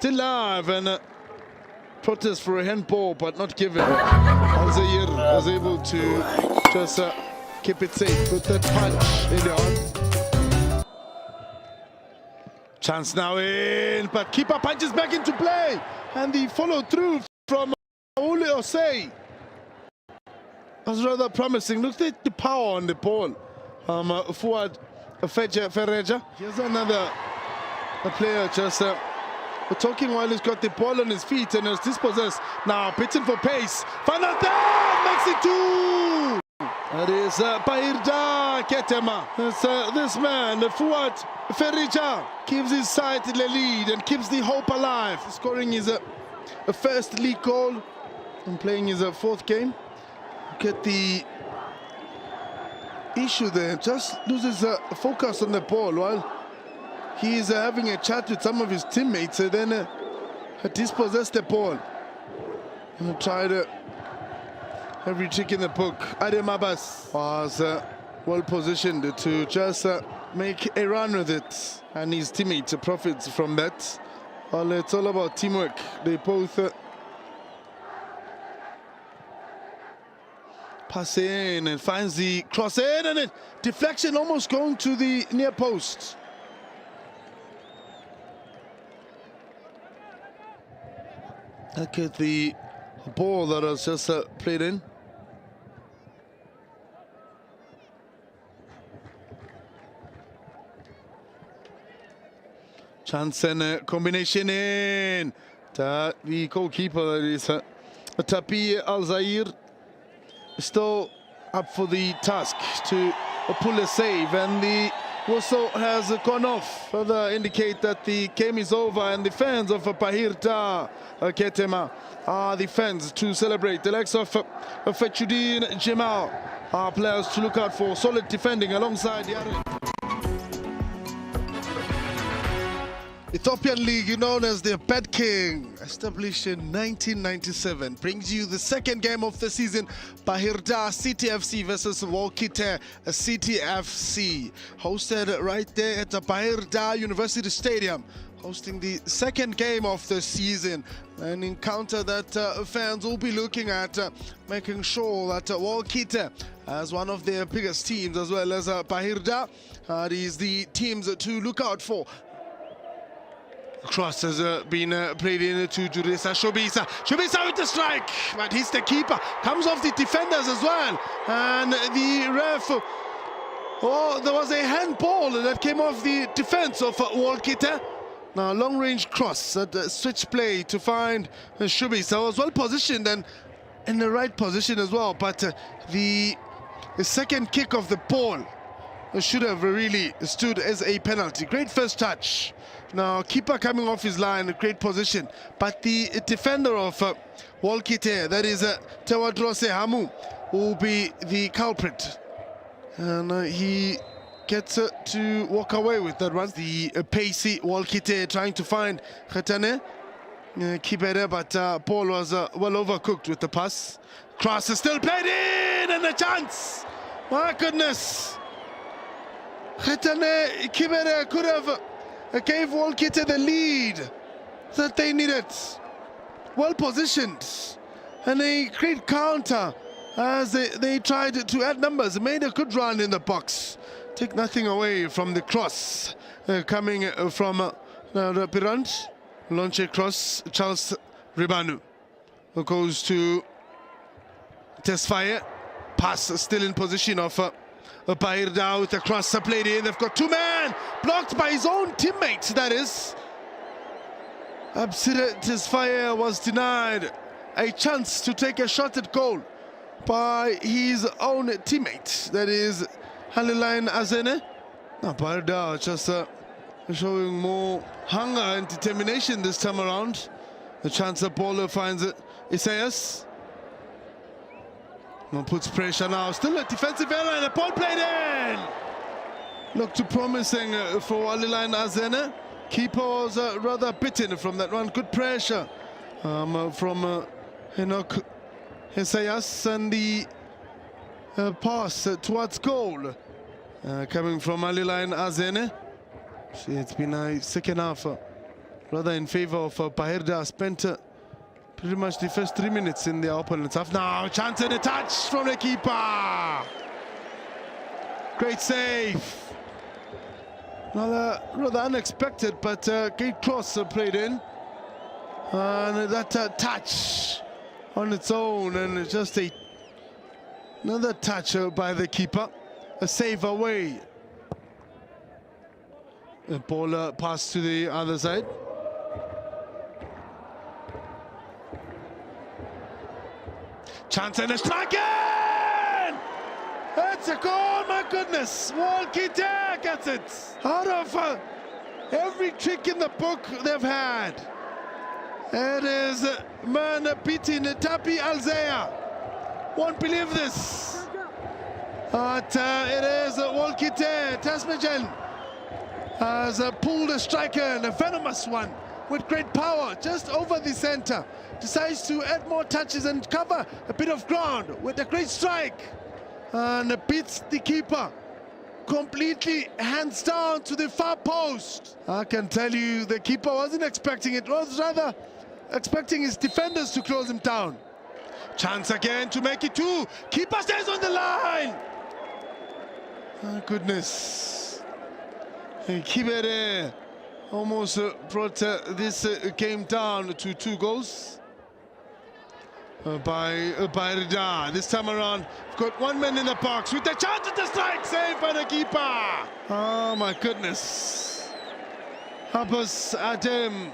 still live and protest for a handball, but not given. Al-Zahir was able to just keep it safe with that punch in the arm. Chance now in, but keeper punches back into play, and the follow through from Ule Osei was rather promising. Look at the power on the ball. Fuad Ferreja. Here's another player just talking while he's got the ball on his feet and is dispossessed. Now pitching for pace. Final down, makes it 2. That is Bahir Kenema. This man, Fuad Ferreja, gives his side the lead and keeps the hope alive. Scoring his first league goal and playing his fourth game. Look at the issue there, just loses focus on the ball while he's having a chat with some of his teammates, and then dispossessed the ball and tried every trick in the book. Adem Abbas was well positioned to just make a run with it, and his teammate profits from that. Well, it's all about teamwork. They both pass in and finds the cross in, and it deflection almost going to the near post. Look at the ball that was just played in. Chance and combination in. The goalkeeper, that is Tapi Al-Zahir, still up for the task to pull a save, and the whistle has gone off. Further indicate that the game is over, and the fans of Bahir Kenema are the fans to celebrate. The likes of Fetchuddin Jamal are players to look out for. Solid defending alongside the other. Ethiopian League, known as the Bed King, established in 1997, brings you the second game of the season. Bahir CTFC versus Walkite CTFC, hosted right there at the Bahir University Stadium, hosting the second game of the season. An encounter that fans will be looking at, making sure that Walkite, as one of their biggest teams, as well as Bahir, is the teams to look out for. Cross has been played in to Jurisa Shobisa. Shobisa with the strike, but he's the keeper. Comes off the defenders as well. And the ref, oh, there was a handball that came off the defense of Walkite. Now, long range cross at switch play to find Shobisa. Was well positioned and in the right position as well. But the second kick of the ball should have really stood as a penalty. Great first touch. Now, keeper coming off his line, a great position. But the defender of Walkite, that is Tawadrose Hamu, will be the culprit. And he gets to walk away with that one. The pacey Walkite trying to find Khetane. Kibere, but Paul was well overcooked with the pass. Cross is still played in, and a chance. My goodness. Khetane Kibere could have gave Walkite the lead that they needed. Well positioned, and a great counter as they tried to add numbers. Made a good run in the box. Take nothing away from the cross coming from Pirant. Launch a cross. Charles Ribanu who goes to Tesfaye. Pass still in position of Bahir with a cross played in. They've got two men blocked by his own teammates, that is. Absire Tesfaye was denied a chance to take a shot at goal by his own teammate, that is Haliline Azene. Now Bahir just showing more hunger and determination this time around. The chance the ball finds Isaias. Puts pressure now, still a defensive error, and a ball played in. Looked promising for Aliline Azene. Keeper was rather bitten from that one. Good pressure from Enoch Isaias, and the pass towards goal coming from Aliline Azene. See, it's been a second half rather in favor of Bahir. Spent pretty much the first 3 minutes in their opponent's half. Now chance and a touch from the keeper. Great save. Well, rather unexpected, but great cross played in. And that touch on its own, and just another touch by the keeper. A save away. The ball passed to the other side. Chance and a strike in! It's a goal, my goodness! Walkite gets it! Out of every trick in the book they've had. It is Medhin Tapi Alzea. Won't believe this. But it is Walkite Tasmajan has pulled a striker, a venomous one, with great power, just over the center. Decides to add more touches and cover a bit of ground with a great strike. And beats the keeper completely, hands down to the far post. I can tell you the keeper wasn't expecting it, was rather expecting his defenders to close him down. Chance again to make it two. Keeper stays on the line. Oh, goodness. Kibere almost brought this game down to 2 goals by Rida. This time around, we've got 1 man in the box with the chance to strike, saved by the keeper. Oh my goodness. Habas Adem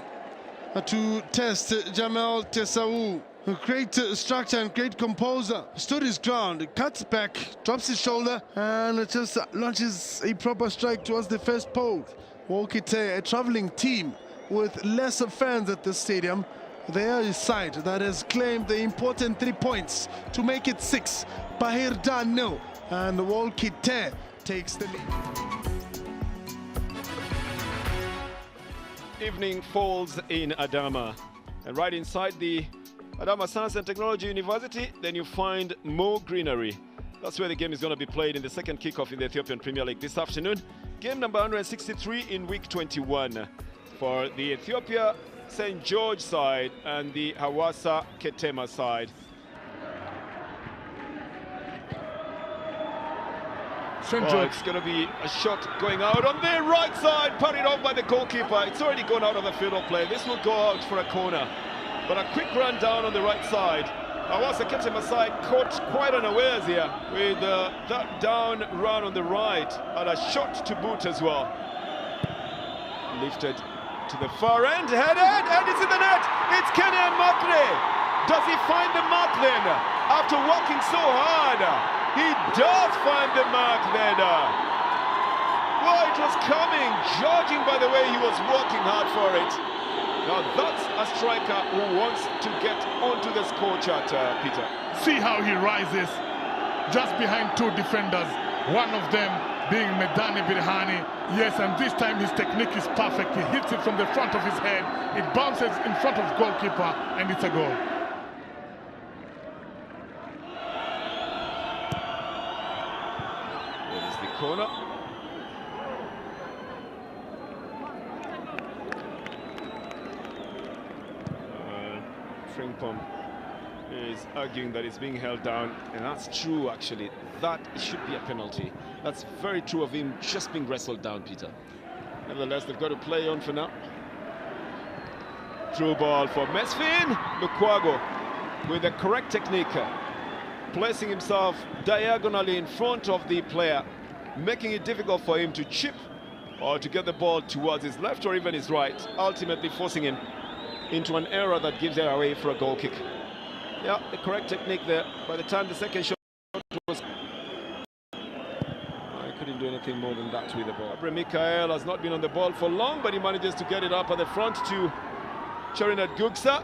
to test Jamal Tessau. A great structure and great composer. Stood his ground, cuts back, drops his shoulder, and it just launches a proper strike towards the first post. Walkite, a traveling team with lesser fans at the stadium. They are a side that has claimed the important 3 points to make it 6. Bahir done nil, and Walkite takes the lead. Evening falls in Adama, and right inside the Adama Science and Technology University, then you find more greenery. That's where the game is going to be played in the second kickoff in the Ethiopian Premier League this afternoon. Game number 163 in week 21 for the Ethiopia St. George side and the Hawassa Kenema side. It's going to be a shot going out on the right side, parried off by the goalkeeper. It's already gone out of the field of play. This will go out for a corner. But a quick run down on the right side. Hawassa Kenema side caught quite unawares here with that down run on the right and a shot to boot as well. Lifted to the far end, headed, and it's in the net. It's Kenema. Does he find the mark then? After working so hard, he does find the mark then. Well, it was coming, judging by the way he was working hard for it. Now that's a striker who wants to get onto the score chart, Peter. See how he rises just behind 2 defenders, one of them being Medhin. Yes, and this time his technique is perfect. He hits it from the front of his head, it bounces in front of goalkeeper, and it's a goal. There is the corner. Frimpong is arguing that it's being held down, and that's true actually. That should be a penalty. That's very true of him just being wrestled down, Peter. Nevertheless, they've got to play on for now. Through ball for Medhin. Lukwago with the correct technique, placing himself diagonally in front of the player, making it difficult for him to chip or to get the ball towards his left or even his right, ultimately forcing him into an error that gives it away for a goal kick. Yeah, the correct technique there. By the time the second shot was... I couldn't do anything more than that with the ball. Mikael has not been on the ball for long, but he manages to get it up at the front to Chorinat Gugsa.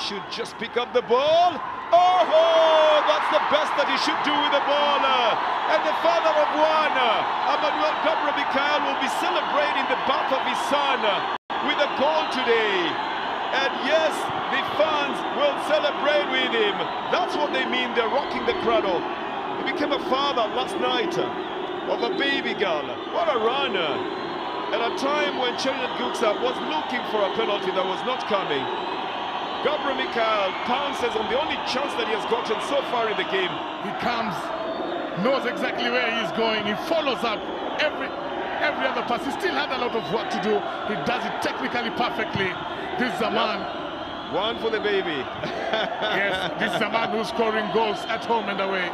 Should just pick up the ball. Oh, that's the best that he should do with the ball. And the father of one, Emmanuel Gabriel Mikael, will be celebrating the birth of his son with a goal today. And yes, the fans will celebrate with him. That's what they mean, they're rocking the cradle. He became a father last night of a baby girl. What a runner. at a time when Chernet was looking for a penalty that was not coming. Gabriel Michael pounces on the only chance that he has gotten so far in the game. He comes, knows exactly where he's going. He follows up every other pass. He still had a lot of work to do. He does it technically perfectly. This is a man. One for the baby. Yes, this is a man who's scoring goals at home and away.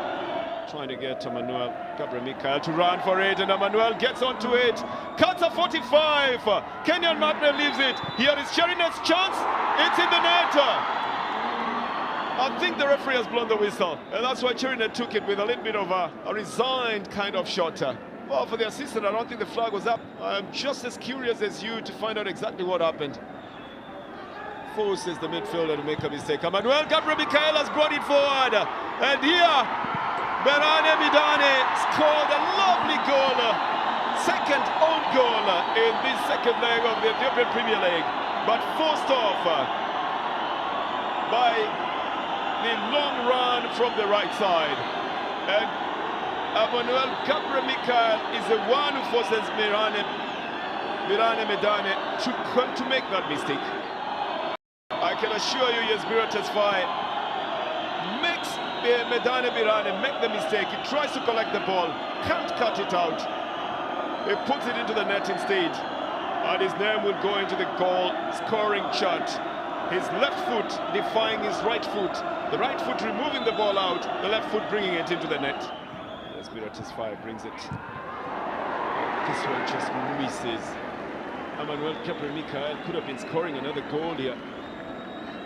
Trying to get Emmanuel Gabriel Michael to run for it, and Emmanuel gets onto it. Cuts a 45. Kenyan Magna leaves it. Here is Sherinet's chance. It's in the net. I think the referee has blown the whistle, and that's why Sherinet took it with a little bit of a resigned kind of shot. Well, for the assistant, I don't think the flag was up. I'm just as curious as you to find out exactly what happened. Forces the midfielder to make a mistake. Emmanuel Gabriel Michael has brought it forward, and here Medhin scored a lovely goal, second own goal in this second leg of the Ethiopian Premier League, but forced off by the long run from the right side. And Emmanuel Gabriel Michael is the one who forces Medhin to make that mistake. I can assure you, Yesbira Tesfaye makes Medhin make the mistake. He tries to collect the ball, can't cut it out. He puts it into the net instead, and his name will go into the goal scoring chart. His left foot defying his right foot, the right foot removing the ball out, the left foot bringing it into the net. Yesbira Tesfaye brings it. This one just misses. Emmanuel Gabriel Michael could have been scoring another goal here.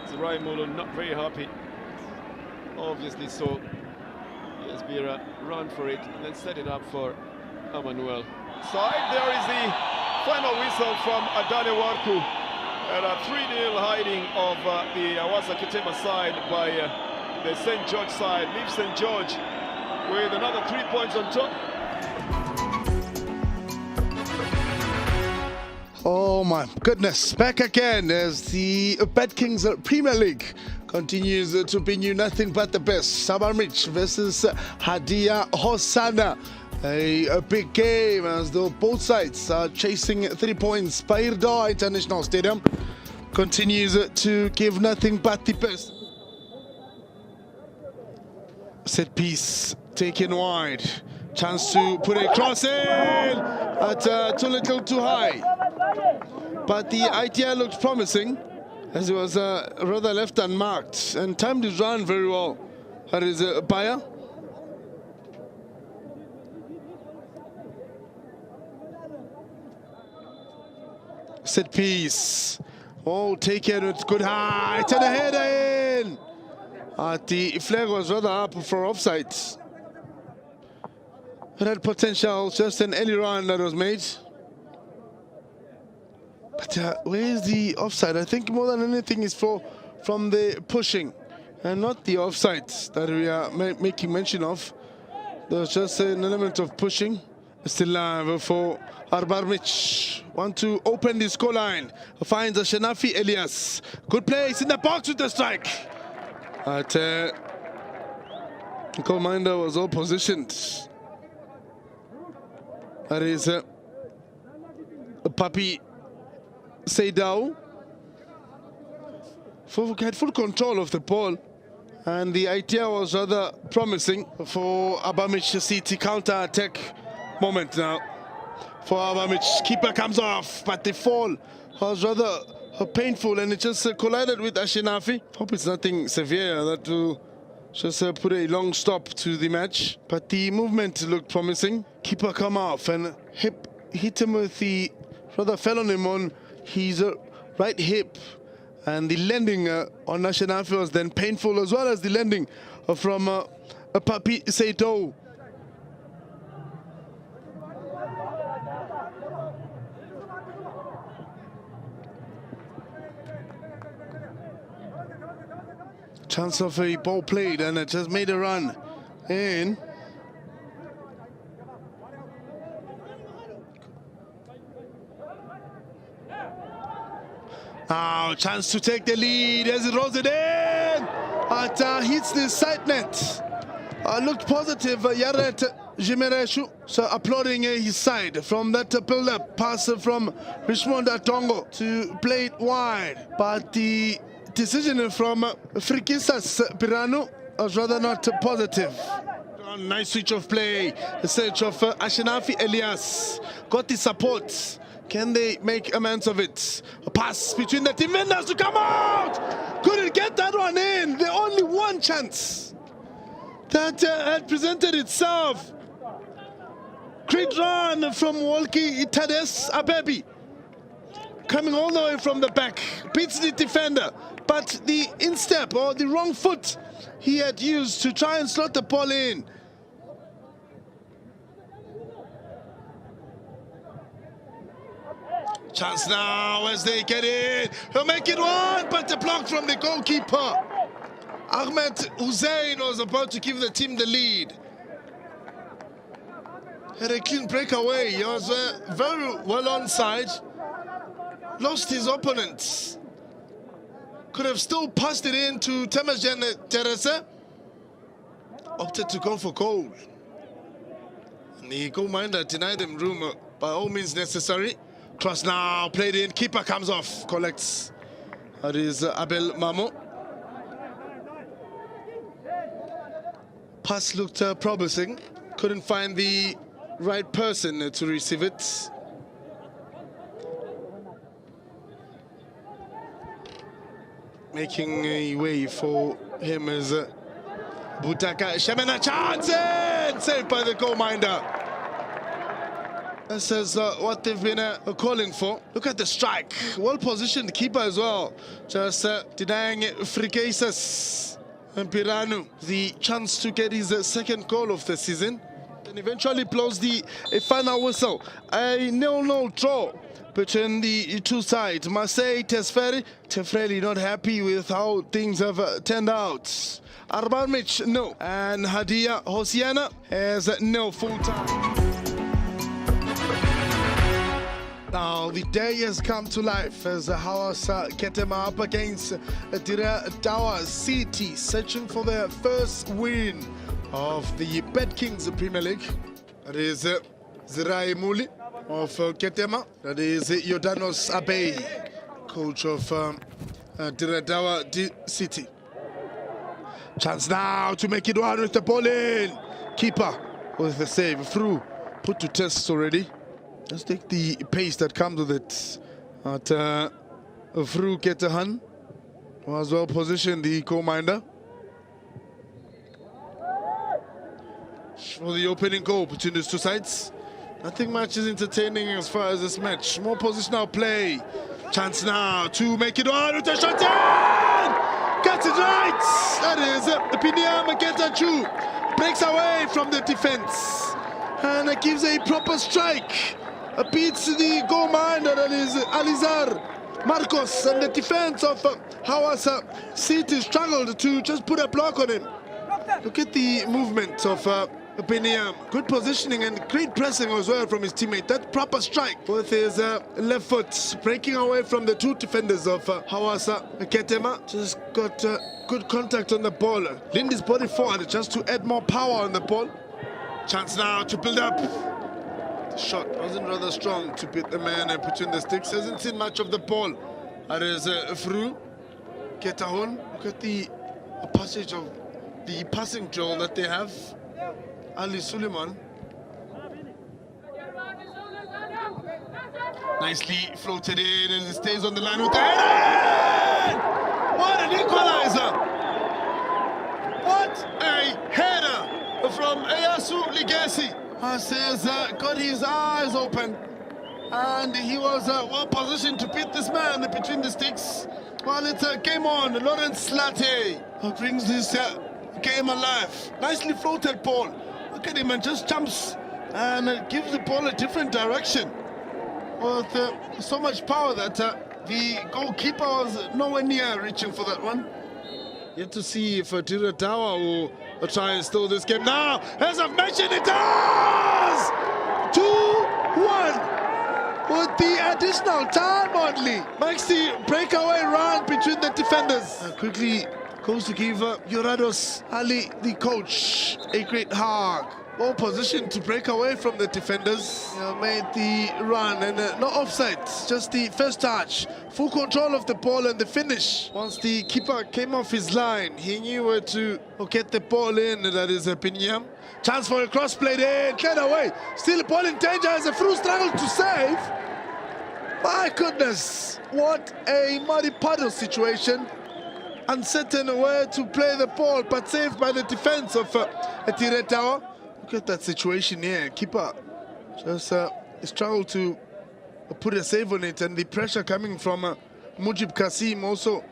Zerai Molo not very happy. Obviously so. Yesbira run for it and then set it up for Emmanuel. Side, there is the final whistle from Adane Warku, and a 3-0 hiding of the Awasa Kenema side by the St. George side. Leaves St. George with another 3 points on top. Oh my goodness, back again as the Kings Premier League continues to bring you nothing but the best. Sabarmich versus Hadia Hosanna. A big game as though both sides are chasing 3 points. Bahir International Stadium continues to give nothing but the best. Set piece taken wide. Chance to put a cross in, but too little too high. But the idea looked promising as it was rather left unmarked and timed his run very well. That is Bahir. Set piece. Oh, taken with good height and a header in. The flag was rather up for offside. It had potential, just an early run that was made. But where's the offside? I think more than anything is from the pushing and not the offside that we are making mention of. There's just an element of pushing. Still live for Arbarmich. Want to open the scoreline. Finds a Shenafi Elias. Good place in the box with the strike. But the commander was all positioned. That is Papi Seydou. Had full control of the ball, and the idea was rather promising for Abamich City counter-attack moment now. For Abamich, keeper comes off, but the fall was rather painful, and it just collided with Ashinafi. Hope it's nothing severe that will just put a long stop to the match. But the movement looked promising. Keeper come off and hit him with the, rather fell on him on his right hip. And the landing on Ashinafi was then painful, as well as the landing from Papi Seydou. Chance of a ball played, and it just made a run in. Now, chance to take the lead as it rolls it in. It hits the side net. Looked positive. Yaret Jimereshu, so applauding his side from that build-up pass from Richmond Atongo to play it wide. But the decision from Frikisas Pirano was rather not positive. Nice switch of play, the search of Ashinafi Elias. Got the support. Can they make amends of it? A pass between the defenders to come out! Couldn't get that one in. The only one chance that had presented itself. Great run from Walkie Tades Abebi. Coming all the way from the back. Beats the defender. But the instep or the wrong foot he had used to try and slot the ball in. Chance now as they get in. He'll make it one, but the block from the goalkeeper. Ahmed Hussein was about to give the team the lead. Had a clean breakaway. He was very well onside. Lost his opponents. Could have still passed it in to Temesgen Teresa. Opted to go for goal. And the goalminder denied him room by all means necessary. Cross now, played in, keeper comes off, collects. That is Abel Mamo. Pass looked promising. Couldn't find the right person to receive it. Making a way for him is Butaka Shemena Chansen, saved by the goalminder. This is what they've been calling for. Look at the strike. Well-positioned keeper as well. Just denying Frikesas and Piranu the chance to get his second goal of the season. And eventually blows the final whistle. A 0-0 draw between the two sides. Marseille, Tesferi. Tefreli not happy with how things have turned out. Arbarmich, no. And Hadia Hosiana has no full-time. Now the day has come to life as Hawassa Kenema up against Dawa City, searching for their first win of the Bet Kings Premier League. That is Zirai Muli of Kenema. That is Yodanos Abe, coach of Dawa City. Chance now to make it one with the ball in. Keeper with the save through, put to test already. Let's take the pace that comes with it. At Fru Ketahan was well positioned, the co-minder. For the opening goal between these two sides. Nothing much is entertaining as far as this match. More positional play. Chance now to make it on with the shot in! Gets it right! That is Pinyam Getachu. Breaks away from the defense. And it gives a proper strike. Beats the goalminder, that is Alizar Marcos, and the defense of Hawassa City struggled to just put a block on him. Look at the movement of Beniam. Good positioning and great pressing as well from his teammate. That proper strike with his left foot, breaking away from the two defenders of Hawassa Kenema. Just got good contact on the ball. Leaned his body forward just to add more power on the ball. Chance now to build up. The shot wasn't rather strong to beat the man between the sticks. Hasn't seen much of the ball. That is Fru Ketahon. Look at the passage of the passing drill that they have. Ali Suleiman. Nicely floated in and it stays on the line with the header! What an equalizer! What a header from Eyasu Ligesi. Says got his eyes open and he was well positioned to beat this man between the sticks. Well, it's game on. Lawrence Latte brings this game alive. Nicely floated ball. Look at him and just jumps and gives the ball a different direction with so much power that the goalkeeper was nowhere near reaching for that one. Yet to see if Tira Dawa will try and steal this game now. As I've mentioned, it does! 2-1 with the additional time only. Makes the breakaway run between the defenders. Quickly goes to give Yorados Ali, the coach, a great hug. Well positioned to break away from the defenders. Made the run and not offside, just the first touch. Full control of the ball and the finish. Once the keeper came off his line, he knew where to get the ball in. That is Binyam. Chance for a cross played in, cleared away. Still the ball in danger as a through struggle to save. My goodness, what a muddy puddle situation. Uncertain where to play the ball, but saved by the defense of Etiret. Look at that situation here. Keeper just struggled to put a save on it, and the pressure coming from Mujib Kasim also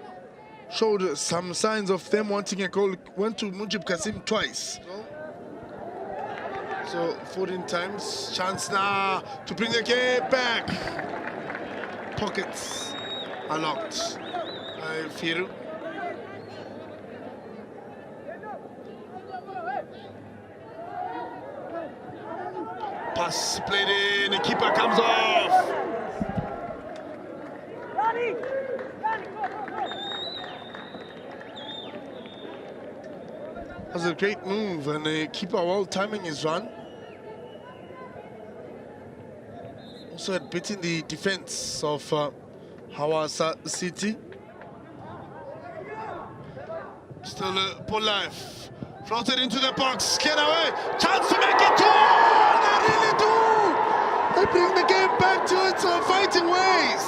showed some signs of them wanting a goal. Went to Mujib Kasim twice. So 14 times. Chance now to bring the game back. Pockets are locked by Firu. Pass played in, the keeper comes off. That was a great move, and the keeper well timing his run. Also had beaten the defense of Hawassa City. Still ball life. Floated into the box, get away. Chance to make it two! They really do! They bring the game back to its fighting ways.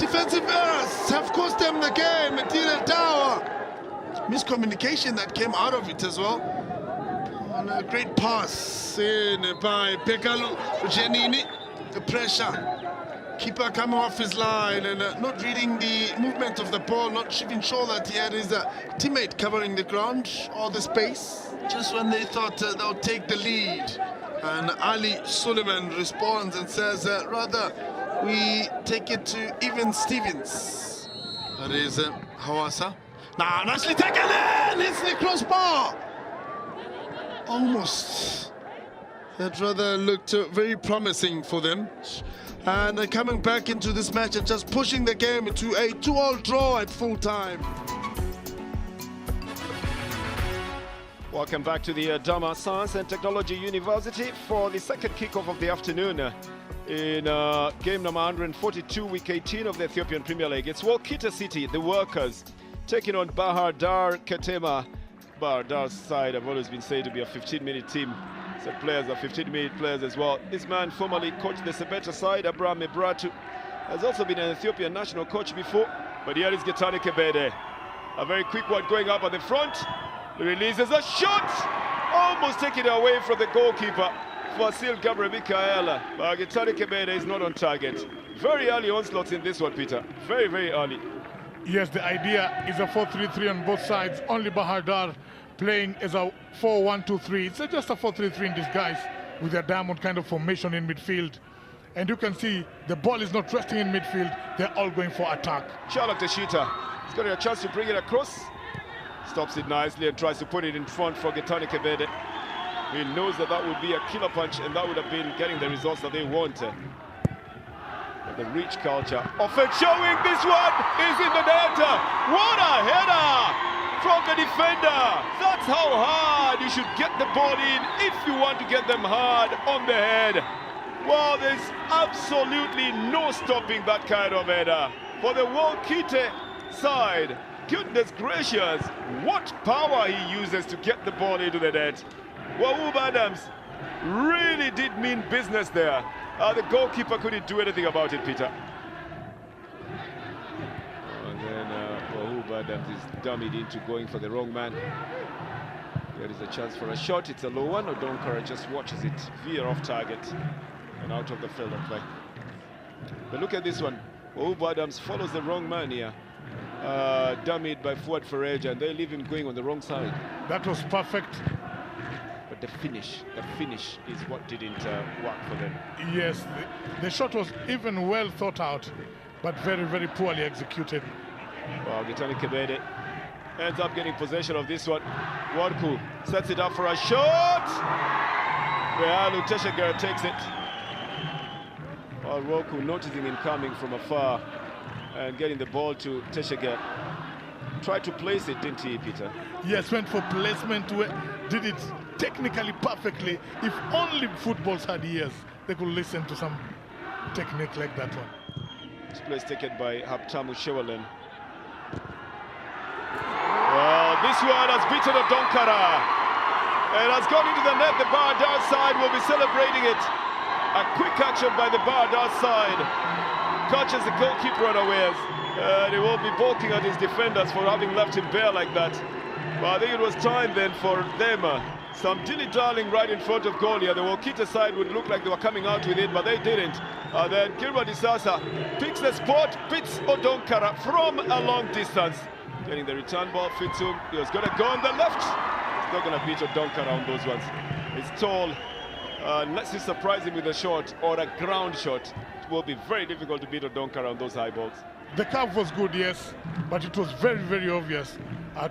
Defensive errors have cost them the game. Medhin Tower. Miscommunication that came out of it as well. On a great pass in by Pekalu Genini. The pressure. Keeper coming off his line and not reading the movement of the ball, not even sure that he had his teammate covering the ground or the space. Just when they thought they'll take the lead. And Ali Suleiman responds and says, rather, we take it to even Stevens. That is Hawassa. Now, nicely taken in! It's the crossbar! Almost. That rather looked very promising for them. And coming back into this match and just pushing the game into a 2-2 draw at full time. Welcome back to the Dama Science and Technology University for the second kickoff of the afternoon in game number 142, week 18 of the Ethiopian Premier League. It's Walkita City, the workers, taking on Bahir Dar Kenema. Bahir Dar's side have always been said to be a 15-minute team. So players are 15-minute players as well. This man formerly coached the Sebeta side, Abraham Ebratu, has also been an Ethiopian national coach before. But here is Getani Kebede. A very quick one going up at the front. He releases a shot! Almost taken away from the goalkeeper, Fasil Gabriel Mikaela. But Getani Kebede is not on target. Very early onslaughts in this one, Peter. Very, very early. Yes, the idea is a 4-3-3 on both sides. Only Bahir Dar playing as a 4-1-2-3. It's just a 4-3-3 in disguise with a diamond kind of formation in midfield. And you can see the ball is not resting in midfield. They're all going for attack. Charlotte Teshita. He's got a chance to bring it across. Stops it nicely and tries to put it in front for Getani Kebede. He knows that that would be a killer punch and that would have been getting the results that they wanted. But the reach culture often showing this one is in the net. What a header from the defender. That's how hard you should get the ball in if you want to get them hard on the head. Well, there's absolutely no stopping that kind of header. For the Walkite side, goodness gracious, what power he uses to get the ball into the net. Wahub Adams really did mean business there. The goalkeeper couldn't do anything about it, Peter. And then Wahub Adams is dummied into going for the wrong man. There is a chance for a shot. It's a low one. Odonkara just watches it veer off target and out of the field of play. But look at this one. Wahub Adams follows the wrong man here. Dummied by Fuad Fareja, and they leave him going on the wrong side. That was perfect. But the finish is what didn't work for them. Yes, the shot was even well thought out, but very, very poorly executed. Well, Getani Kebede ends up getting possession of this one. Warku sets it up for a shot. Realu Teshagar takes it. Well, Warku noticing him coming from afar and getting the ball to Teshagar. Tried to place it, didn't he, Peter? Yes, went for placement, did it technically perfectly. If only footballs had ears, they could listen to some technique like that one. This play is taken by Haptamu Shewalen. Well, this one has beaten Odonkara. It has gone into the net. The Bahir side will be celebrating it. A quick action by the Bahir side. Catches the goalkeeper unawares. And he will be balking at his defenders for having left him bare like that. But I think it was time then for them. Some dilly-dallying right in front of goal here. The Walkita side would look like they were coming out with it, but they didn't. Then Girma Disasa picks the spot, beats Odonkara from a long distance. Getting the return ball, fits him. He was going to go on the left. He's not going to beat Odonkara on those ones. He's tall. Unless you surprise him with a shot or a ground shot, it will be very difficult to beat Odonkara on those high balls. The curve was good, yes, but it was very, very obvious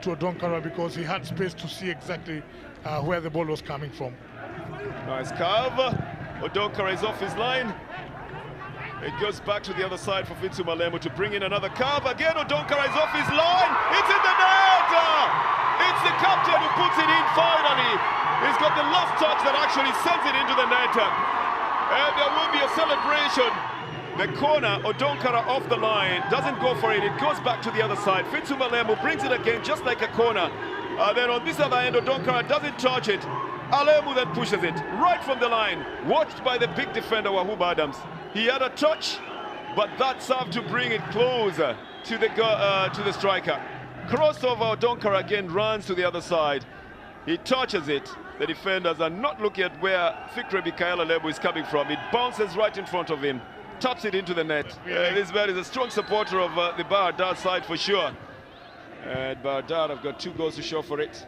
to Odonkara because he had space to see exactly where the ball was coming from. Nice curve. Odonkara is off his line. It goes back to the other side for Fitsu Malemo to bring in another curve. Again, Odonkara is off his line. It's in the net! It's the captain who puts it in finally. He's got the last touch that actually sends it into the net. And there will be a celebration. The corner, Odonkara off the line, doesn't go for it. It goes back to the other side. Fitsu Malemo brings it again just like a corner. Then on this other end, Odonkara doesn't touch it. Alemu then pushes it right from the line, watched by the big defender Wahub Adams. He had a touch, but that served to bring it closer to the striker. Crossover, Odonkara again runs to the other side. He touches it. The defenders are not looking at where Fikre Mikael Alemu is coming from. It bounces right in front of him, taps it into the net. This man is a strong supporter of the Bahir side for sure. And Bahir have got 2 goals to show for it.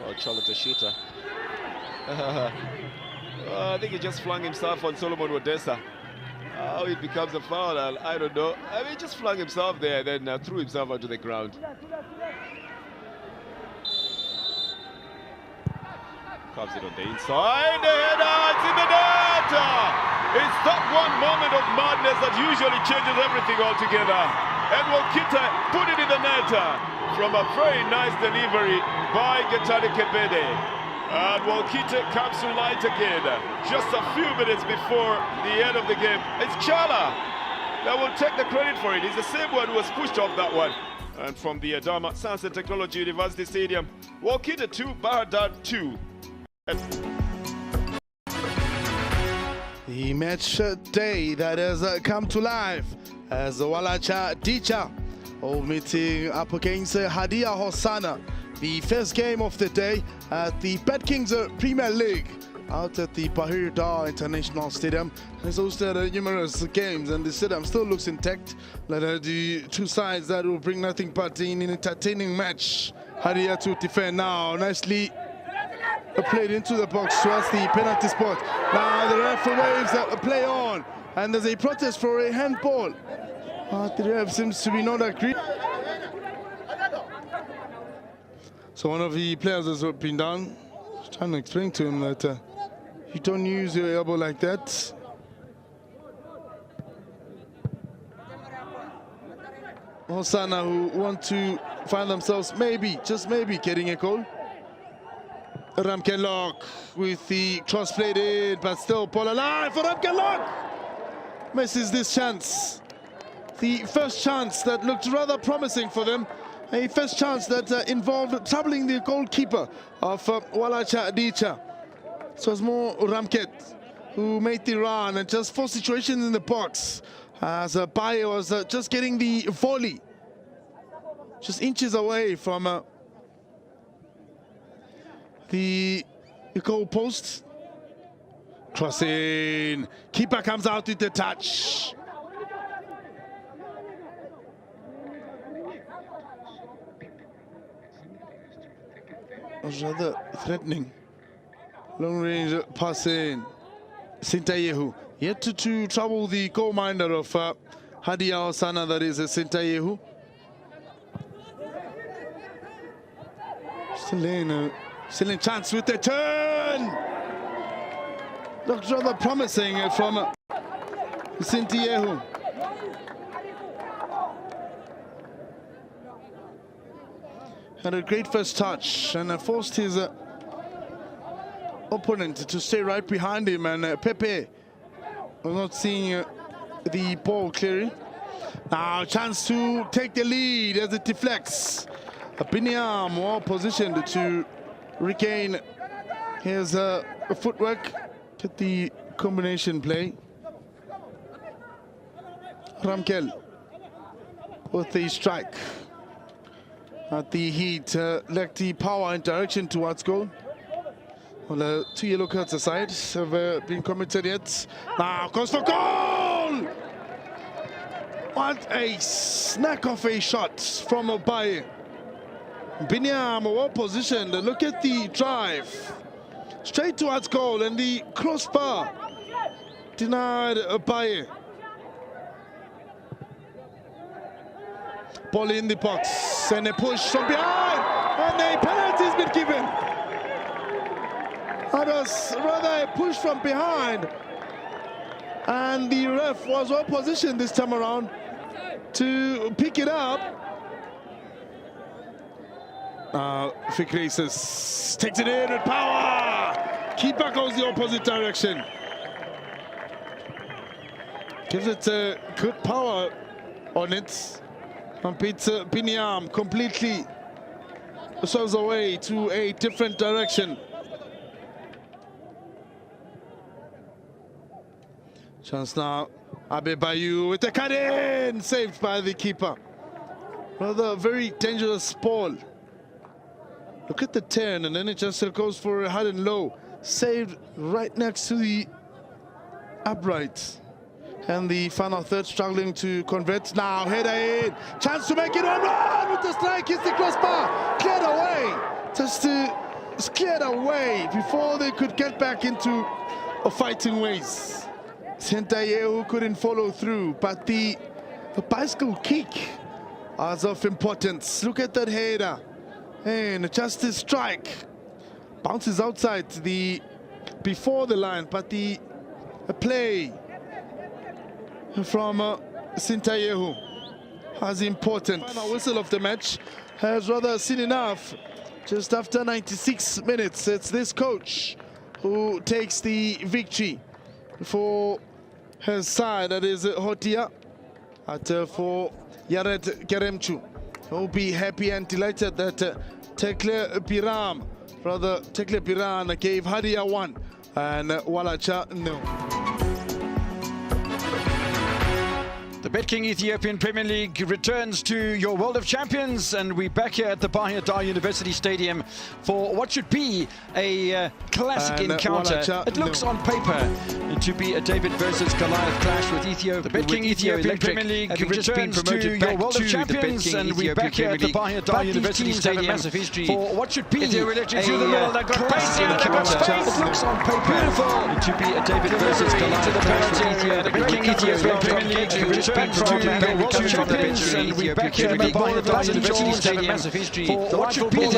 Oh, Charlotte Ashita. I think he just flung himself on Solomon Wadesa. How it becomes a foul, I don't know. I mean, he just flung himself there, then threw himself onto the ground. Comes it on the inside, the header, it's in the net! It's that one moment of madness that usually changes everything altogether. And Walkita put it in the net from a very nice delivery by Getani Kebede. And Walkita comes to light again, just a few minutes before the end of the game. It's Chala that will take the credit for it. He's the same one who was pushed off that one. And from the Adama Science and Technology University Stadium, Walkita 2, Bahir 2. The match day that has come to life as Walacha Dicha meeting up against Hadia Hosanna. The first game of the day at the Kings Premier League out at the Bahir International Stadium. Has hosted numerous games and the stadium still looks intact. The 2 sides that will bring nothing but an entertaining match. Hadia to defend now, nicely played into the box towards the penalty spot. Now the ref waves that play on and there's a protest for a handball. The ref seems to be not agreed. So one of the players has been down, trying to explain to him that you don't use your elbow like that. Hosanna who want to find themselves maybe, just maybe, getting a goal. Ramkelok with the cross played in, but still Paul alive for Ramkelok. Misses this chance. The first chance that looked rather promising for them. A first chance that involved troubling the goalkeeper of Walacha Dicha. So it's more Ramket who made the run and just 4 situations in the box as Bahir was just getting the volley. Just inches away from the goal post. Crossing. Keeper comes out with the touch. Was rather threatening. Long range passing. Sintayehu yet to trouble the goal minder of Hadia Hosanna, that is Sintayehu. Still in chance with the turn. Looked rather promising from Sintayehu. Had a great first touch and forced his opponent to stay right behind him, and Pepe was not seeing the ball clearly. Now chance to take the lead as it deflects. Binyam well positioned to regain his footwork. Get the combination play. Ramkel with the strike. At the heat, lacked the power and direction towards goal. Well, 2 yellow cards aside have been committed yet. Now goes for goal! What a snack of a shot from Bahir. Binyam well positioned. Look at the drive. Straight towards goal, and the crossbar denied Bahir. Ball in the box, and a push from behind, and a penalty has been given. That was rather a push from behind, and the ref was well positioned this time around to pick it up. Fikresis takes it in with power. Keeper goes the opposite direction. Gives it good power on it. And Peter Binyam completely serves away to a different direction. Chance now. Abebayu with the cut in, saved by the keeper. Rather very dangerous ball. Look at the turn, and then it just goes for a high and low. Saved right next to the upright. And the final third struggling to convert. Now header in. Chance to make it on run with the strike. Hits the crossbar. Cleared away. Just cleared away before they could get back into a fighting ways. Sentayehu couldn't follow through, but the bicycle kick is of importance. Look at that header. And just the strike. Bounces outside before the line, but the play from Sintayehu has important. Final whistle of the match has rather seen enough. Just after 96 minutes, it's this coach who takes the victory for his side. That is Hotia for Yared Geremchu. He'll be happy and delighted that Tekle Piran gave Hadia 1 and Walacha no. The BetKing Ethiopian Premier League returns to your World of Champions, and we're back here at the Bahir University Stadium for what should be a classic encounter. It looks on paper to be a David versus Goliath clash with Ethiopia. The BetKing Ethiopian Premier League returns to your World of Champions, and we're back here at the Bahir University Stadium for what should be a classic encounter. It looks on paper to be a David versus Goliath clash with Ethiopia. The BetKing Ethiopian Premier League returns to the World of Champions, and we're back here at the Bahir University Stadium for what should be a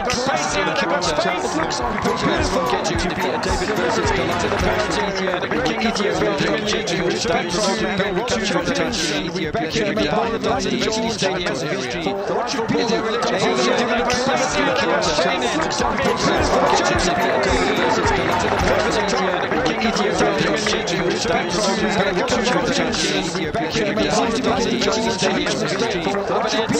classic encounter. It looks on paper to be a David versus Goliath clash with Ethiopia. The BetKing Ethiopian Premier League returns to the World of Champions, and we're back here at the Bahir University Stadium for what should be a classic encounter. It looks on paper to be a David versus Goliath clash with Ethiopia. The BetKing Ethiopian Premier League returns to the World of Champions. We're back here at the Bahir University Stadium for what should be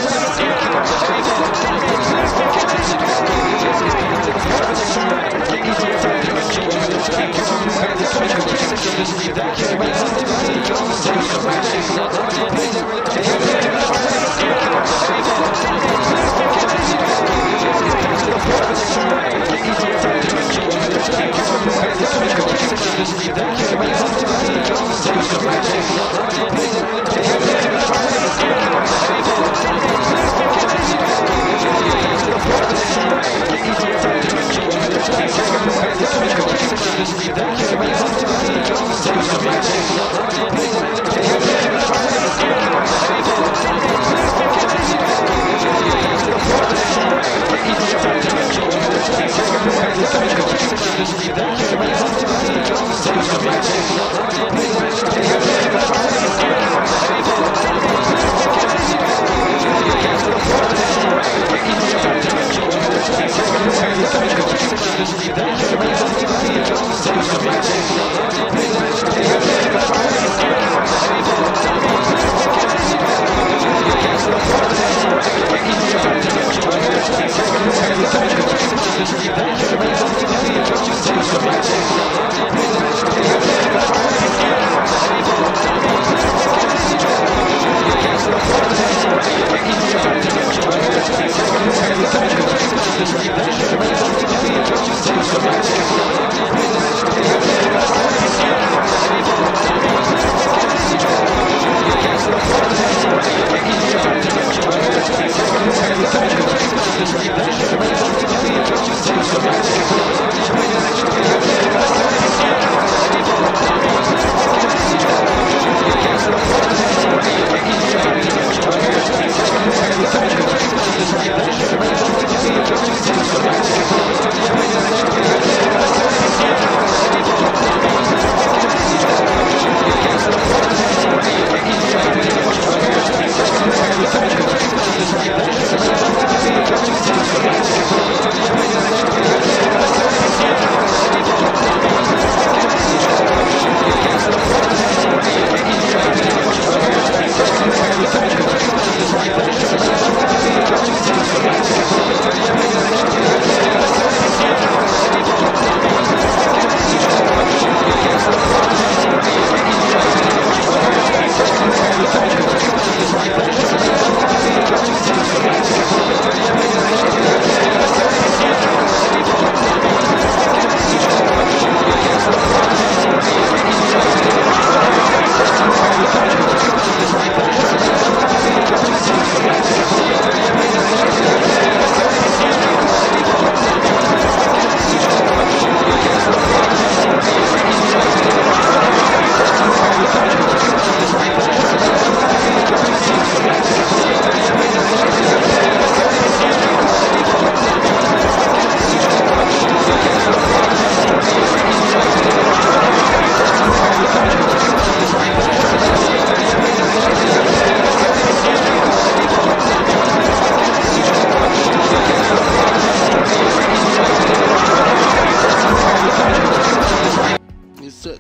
a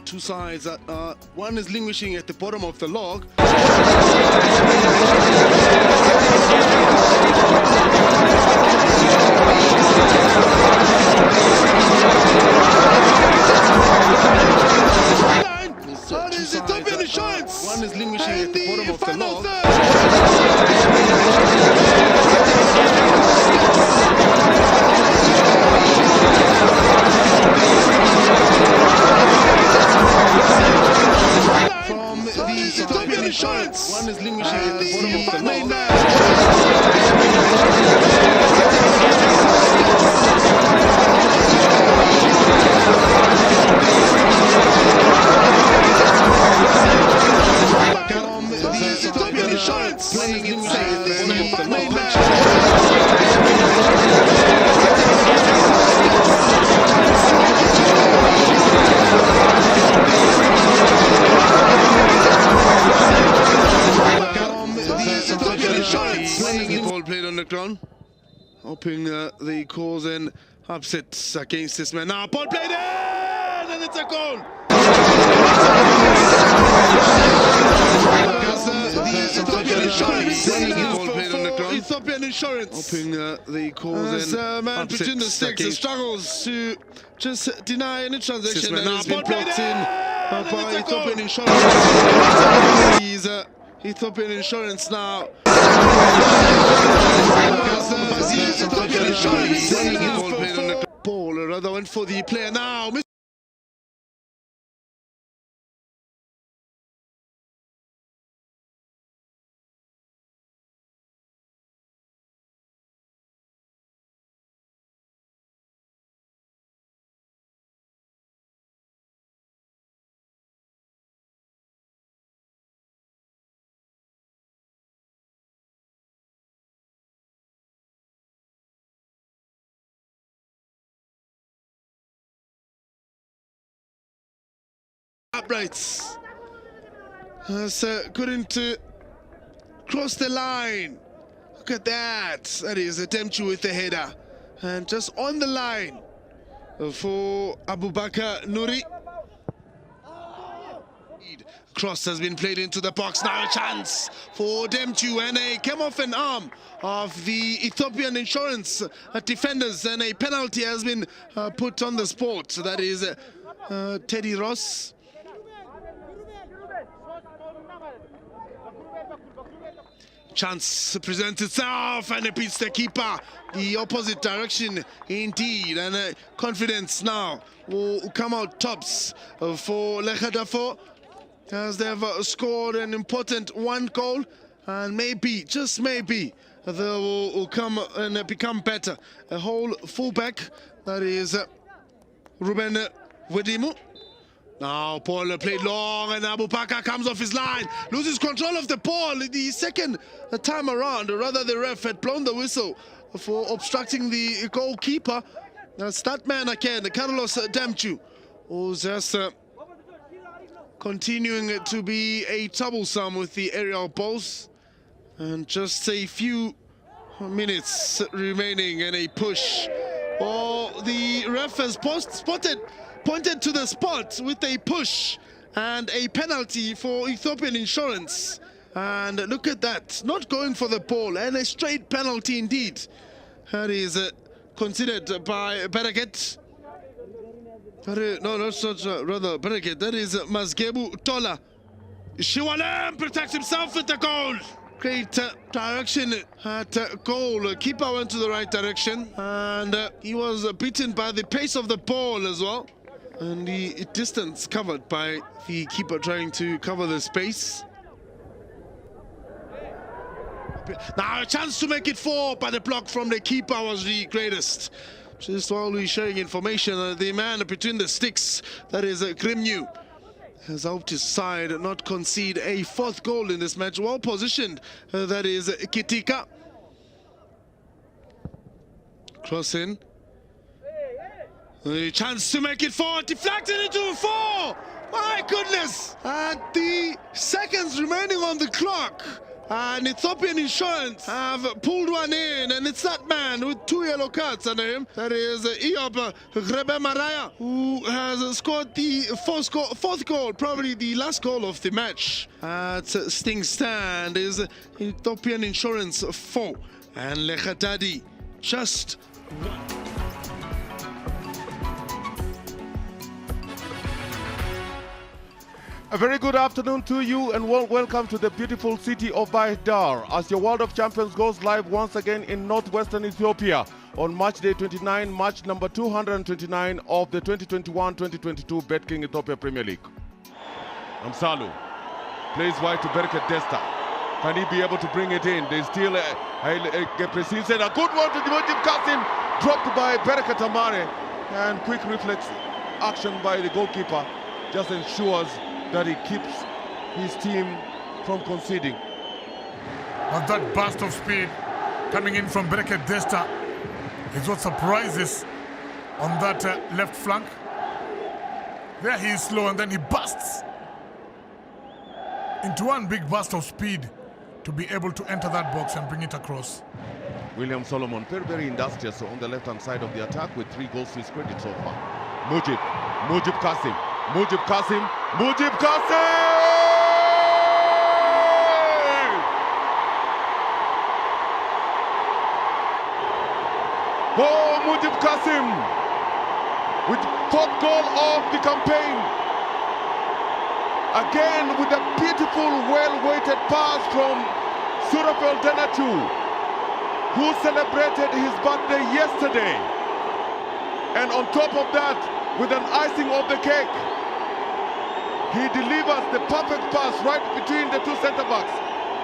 Two sides, one is languishing at the bottom of the log. Ethiopian insurance. One is languishing at the bottom of the log. From the Ethiopian insurance. One is languishing at the bottom of the log. Ethiopian insurance playing inside the main match. Ethiopian insurance playing the ball played on the ground, hoping the cause and upsets against this man. Now ball played in, and it's a goal. Ethiopian insurance playing the ball played on the ground. Ethiopian insurance hoping the cause and man between the sticks and struggles to just deny any transaction that has been blocked in by Ethiopian insurance. He's Ethiopian insurance now. Ethiopian insurance playing the ball played on the ball, or rather went for the player now. Uprights couldn't cross the line. Look at that. That is Attemptu with the header, and just on the line for Abubakar Nuri. Cross has been played into the box. Now a chance for Attemptu, and a came off an arm of the Ethiopian insurance defenders, and a penalty has been put on the spot. So that is Teddy Ross. Chance presents itself, and it beats the keeper the opposite direction indeed, and confidence now will come out tops for Lekhadafo as they have scored an important one goal, and maybe, just maybe, they will come and become better. A whole fullback, that is Ruben Wedimu. Now Paul played long, and Abubakar comes off his line, loses control of the ball the second time around, or rather the ref had blown the whistle for obstructing the goalkeeper. That's that man again, Carlos Attemptu, who's just continuing to be a troublesome with the aerial balls, and just a few minutes remaining and a push. Oh, the ref has pointed to the spot with a push and a penalty for Ethiopian Insurance. And look at that, not going for the ball, and a straight penalty indeed. That is considered by Bereket. No, that's not rather Bereket. That is Mazgebu Tola. Shiwalem protects himself with the goal. Great direction at goal. Keeper went to the right direction, and he was beaten by the pace of the ball as well, and the distance covered by the keeper trying to cover the space. Now a chance to make it 4, but the block from the keeper was the greatest. Just while we're showing information, the man between the sticks, that is Grimnew, has helped his side not concede a 4th goal in this match. Well positioned, that is Kitika. Cross in. A chance to make it 4, deflected into 4! My goodness! At the seconds remaining on the clock, and Ethiopian Insurance have pulled one in, and it's that man with 2 yellow cards under him. That is Iob Grebemaraya, who has scored the 4th goal, probably the last goal of the match. At Sting stand is Ethiopian Insurance 4, and Lekhatadi just 1. A very good afternoon to you and welcome to the beautiful city of Bahir as your World of Champions goes live once again in northwestern Ethiopia on match day 29, match number 229 of the 2021-2022 BetKing Ethiopia Premier League. Amsalu plays wide to Bereket Desta. Can he be able to bring it in? There's still a good one to Dimojib Kasim, dropped by Bereket Amare, and quick reflex action by the goalkeeper just ensures that he keeps his team from conceding. But that burst of speed coming in from Bereket Desta is what surprises on that left flank. There he is slow and then he bursts into one big burst of speed to be able to enter that box and bring it across. William Solomon, very industrious on the left-hand side of the attack with 3 goals to his credit so far. Mujib Kasim. Mujib Kasim! Oh, Mujib Kasim with 4th goal of the campaign. Again with a beautiful, well-weighted pass from Surafel Denachu, who celebrated his birthday yesterday. And on top of that, with an icing of the cake, he delivers the perfect pass right between the 2 centre-backs.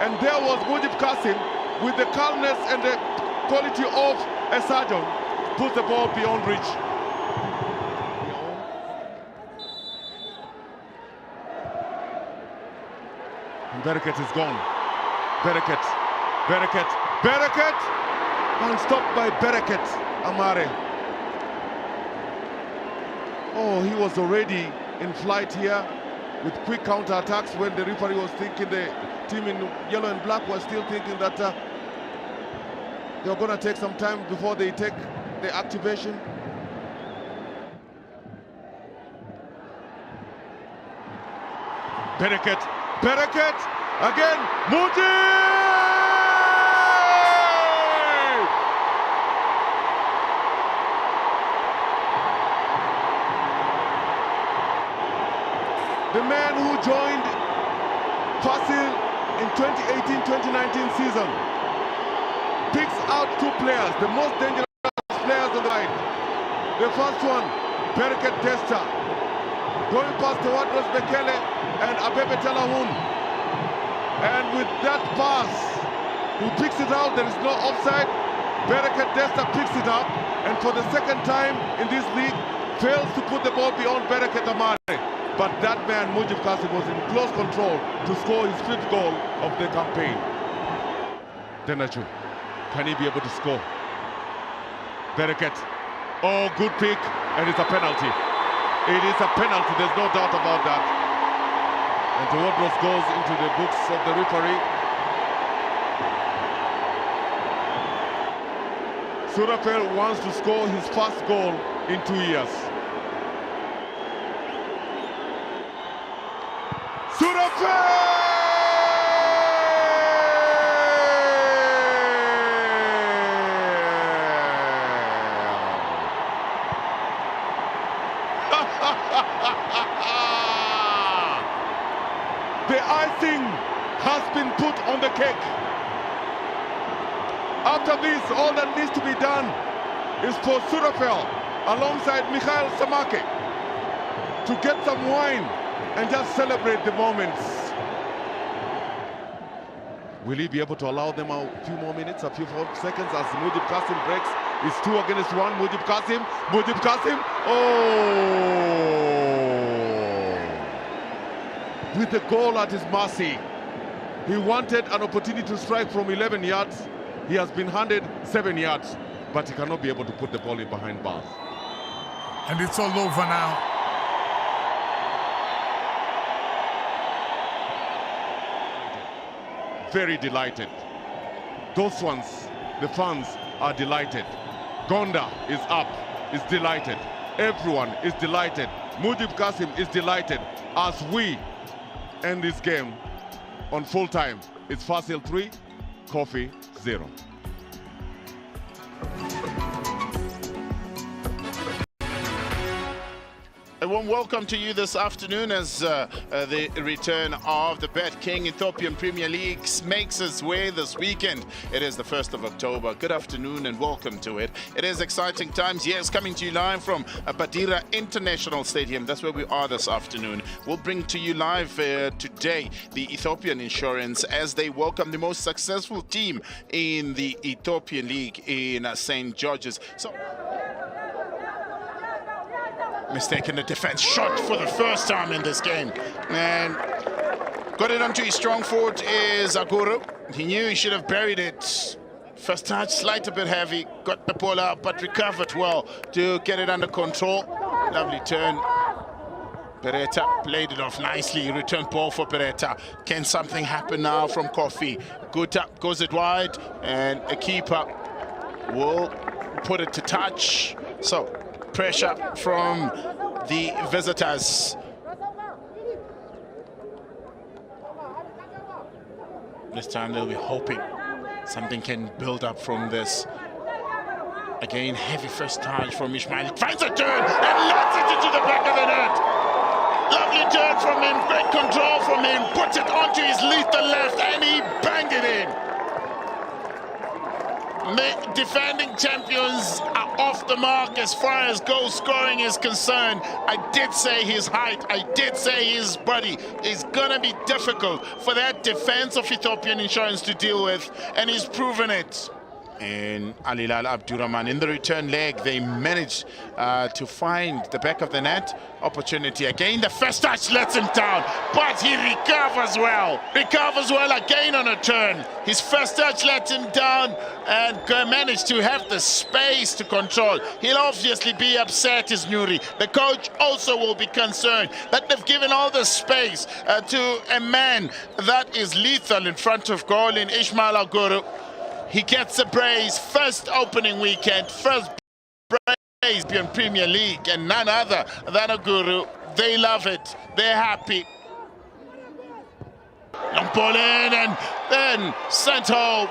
And there was Mujib Kasim with the calmness and the quality of a surgeon, put the ball beyond reach. And Bereket is gone. Bereket. And stopped by Bereket Amare. Oh, he was already in flight here with quick counter-attacks when the referee was thinking, the team in yellow and black was still thinking that they were going to take some time before they take the activation. Bereket again, Mujib! The man who joined Fasil in 2018-2019 season picks out 2 players, the most dangerous players on the right. The first one, Bereket Desta, going past Tawadros Bekele and Abebe Telahun. And with that pass, he picks it out, there is no offside. Bereket Desta picks it up, and for the 2nd time in this league, fails to put the ball beyond Bereket Amare. But that man, Mujib Kasim, was in close control to score his 5th goal of the campaign. Denachu, can he be able to score? Bereket, oh, good pick, and it's a penalty. It is a penalty, there's no doubt about that. And Tawadros goes into the books of the referee. Surafel wants to score his first goal in 2 years. Surafel! The icing has been put on the cake. After this, all that needs to be done is for Surafel, alongside Mikhail Samake, to get some wine and just celebrate the moments. Will he be able to allow them a few more minutes, a few more seconds as Mujib Qasim breaks? It's 2 against 1. Mujib Qasim. Oh! With the goal at his mercy. He wanted an opportunity to strike from 11 yards. He has been handed 7 yards, but he cannot be able to put the ball in behind bars. And it's all over now. Very delighted. Those ones, the fans are delighted. Gonda is up, is delighted. Everyone is delighted. Mujib Qasim is delighted as we end this game on full time. It's Fasil 3, Coffee 0. A warm welcome to you this afternoon as the return of the Bet King Ethiopian Premier League makes its way this weekend. It is the 1st of October. Good afternoon and welcome to it. It is exciting times. Yes, coming to you live from Bahir International Stadium. That's where we are this afternoon. We'll bring to you live today the Ethiopian Insurance as they welcome the most successful team in the Ethiopian League in St. George's. Mistaken the defense shot for the first time in this game and got it onto his strong foot is Aguru. He knew he should have buried it. First touch, slight a bit heavy, got the ball out but recovered well to get it under control. Lovely turn. Peretta played it off nicely. Return ball for Peretta. Can something happen now from Kofi? Guta goes it wide and a keeper will put it to touch. So pressure from the visitors. This time they'll be hoping something can build up from this. Again, heavy first touch from Ismail. Finds a turn and lets it into the back of the net. Lovely turn from him, great control from him. Puts it onto his lethal left and he banged it in. The defending champions are off the mark as far as goal scoring is concerned. I did say his height, I did say his body is gonna be difficult for that defense of Ethiopian Insurance to deal with, and he's proven it. And Alilal Abdurrahman in the return leg, they managed to find the back of the net opportunity. Again, the first touch lets him down, but he recovers well again on a turn. His first touch lets him down and managed to have the space to control. He'll obviously be upset, is Nuri. The coach also will be concerned that they've given all the space to a man that is lethal in front of goal in Ismail Aguru. He gets a brace, first opening weekend, first brace Ethiopian Premier League, and none other than Aguru. They love it, they're happy. Long ball in and then sent home.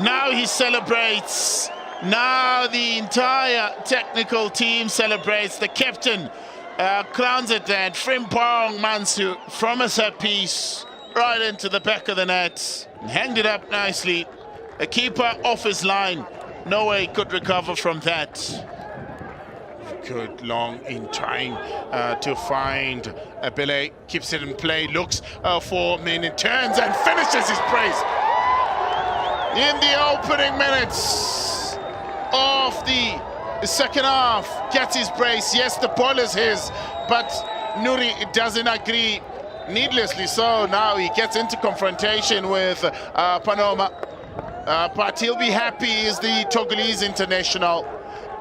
Now he celebrates. Now the entire technical team celebrates. The captain crowns it then. Frimpong Mansu from a set piece right into the back of the net. Hanged it up nicely. A keeper off his line. No way he could recover from that. Good long in trying to find Abele. Keeps it in play. Looks for Medhin. Turns and finishes his brace. In the opening minutes of the second half. Gets his brace. Yes, the ball is his. But Nuri doesn't agree. Needlessly so, now he gets into confrontation with Panoma. But he'll be happy is the Togolese international.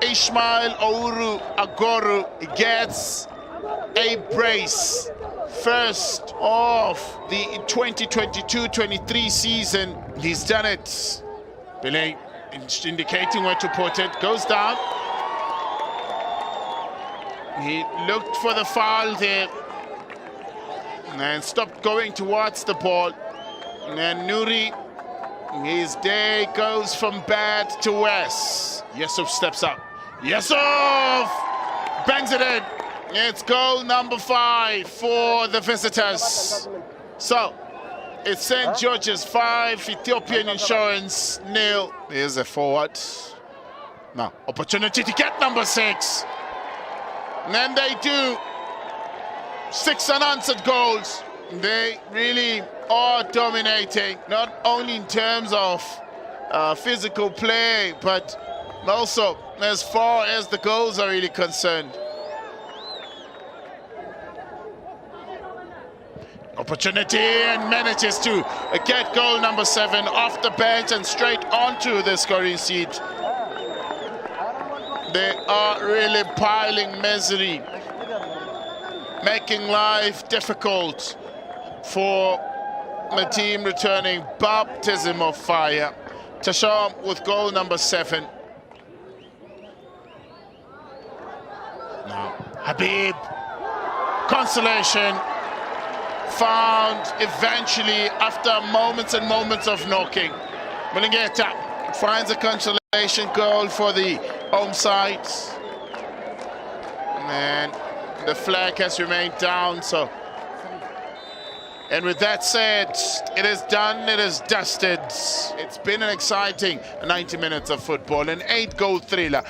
Ismail Ouru Aguru gets a brace. First of the 2022-23 season. He's done it. Billy indicating where to put it. Goes down. He looked for the foul there and stopped going towards the ball. And then Nuri, his day goes from bad to worse. Yusuf steps up. Yusuf bangs it in. It's goal number 5 for the visitors. So it's St. George's 5, Ethiopian Insurance 0. Here's a forward. Now, opportunity to get number 6. And then they do 6 unanswered goals. They really are dominating, not only in terms of physical play, but also as far as the goals are really concerned. Opportunity and manages to get goal number 7 off the bench and straight onto the scoring sheet. They are really piling misery, making life difficult for the team returning. Baptism of fire. Tasham with goal number 7. Now, Habib, consolation found eventually after moments and moments of knocking. Mulingeta finds a consolation goal for the home side. And the flag has remained down, so. And with that said, it is done, it is dusted. It's been an exciting 90 minutes of football, an 8-goal thriller.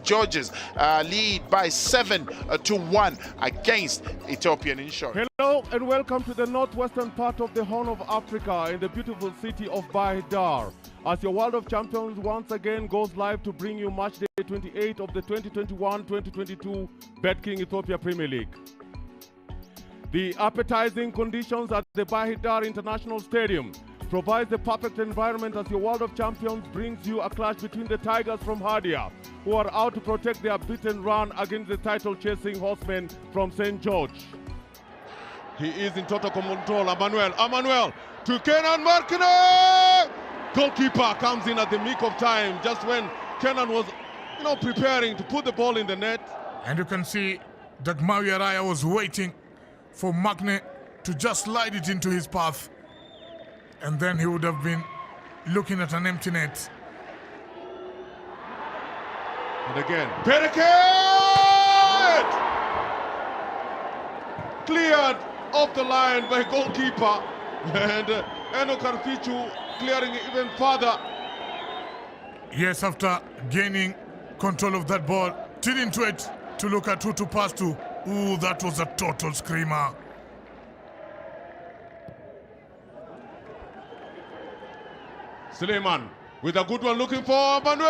Georges lead by 7-1 against Ethiopian Insurance. Hello and welcome to the northwestern part of the Horn of Africa in the beautiful city of Bahir. As your World of Champions once again goes live to bring you match day 28 of the 2021-2022 BetKing Ethiopia Premier League. The appetizing conditions at the Bahir International Stadium provides the perfect environment as your World of Champions brings you a clash between the Tigers from Hadia, who are out to protect their beaten run against the title-chasing horsemen from St. George. He is in total control. Emmanuel to Kenan Markine! Goalkeeper comes in at the nick of time, just when Kenan was, preparing to put the ball in the net. And you can see Dagmawi Araya was waiting for Magne to just slide it into his path. And then he would have been looking at an empty net. And again, Periket! Cleared off the line by goalkeeper. And Eno Karfichu clearing it even further. Yes, after gaining control of that ball, till into it to look at who to pass to. Ooh, that was a total screamer. Suleiman with a good one looking for Manuel!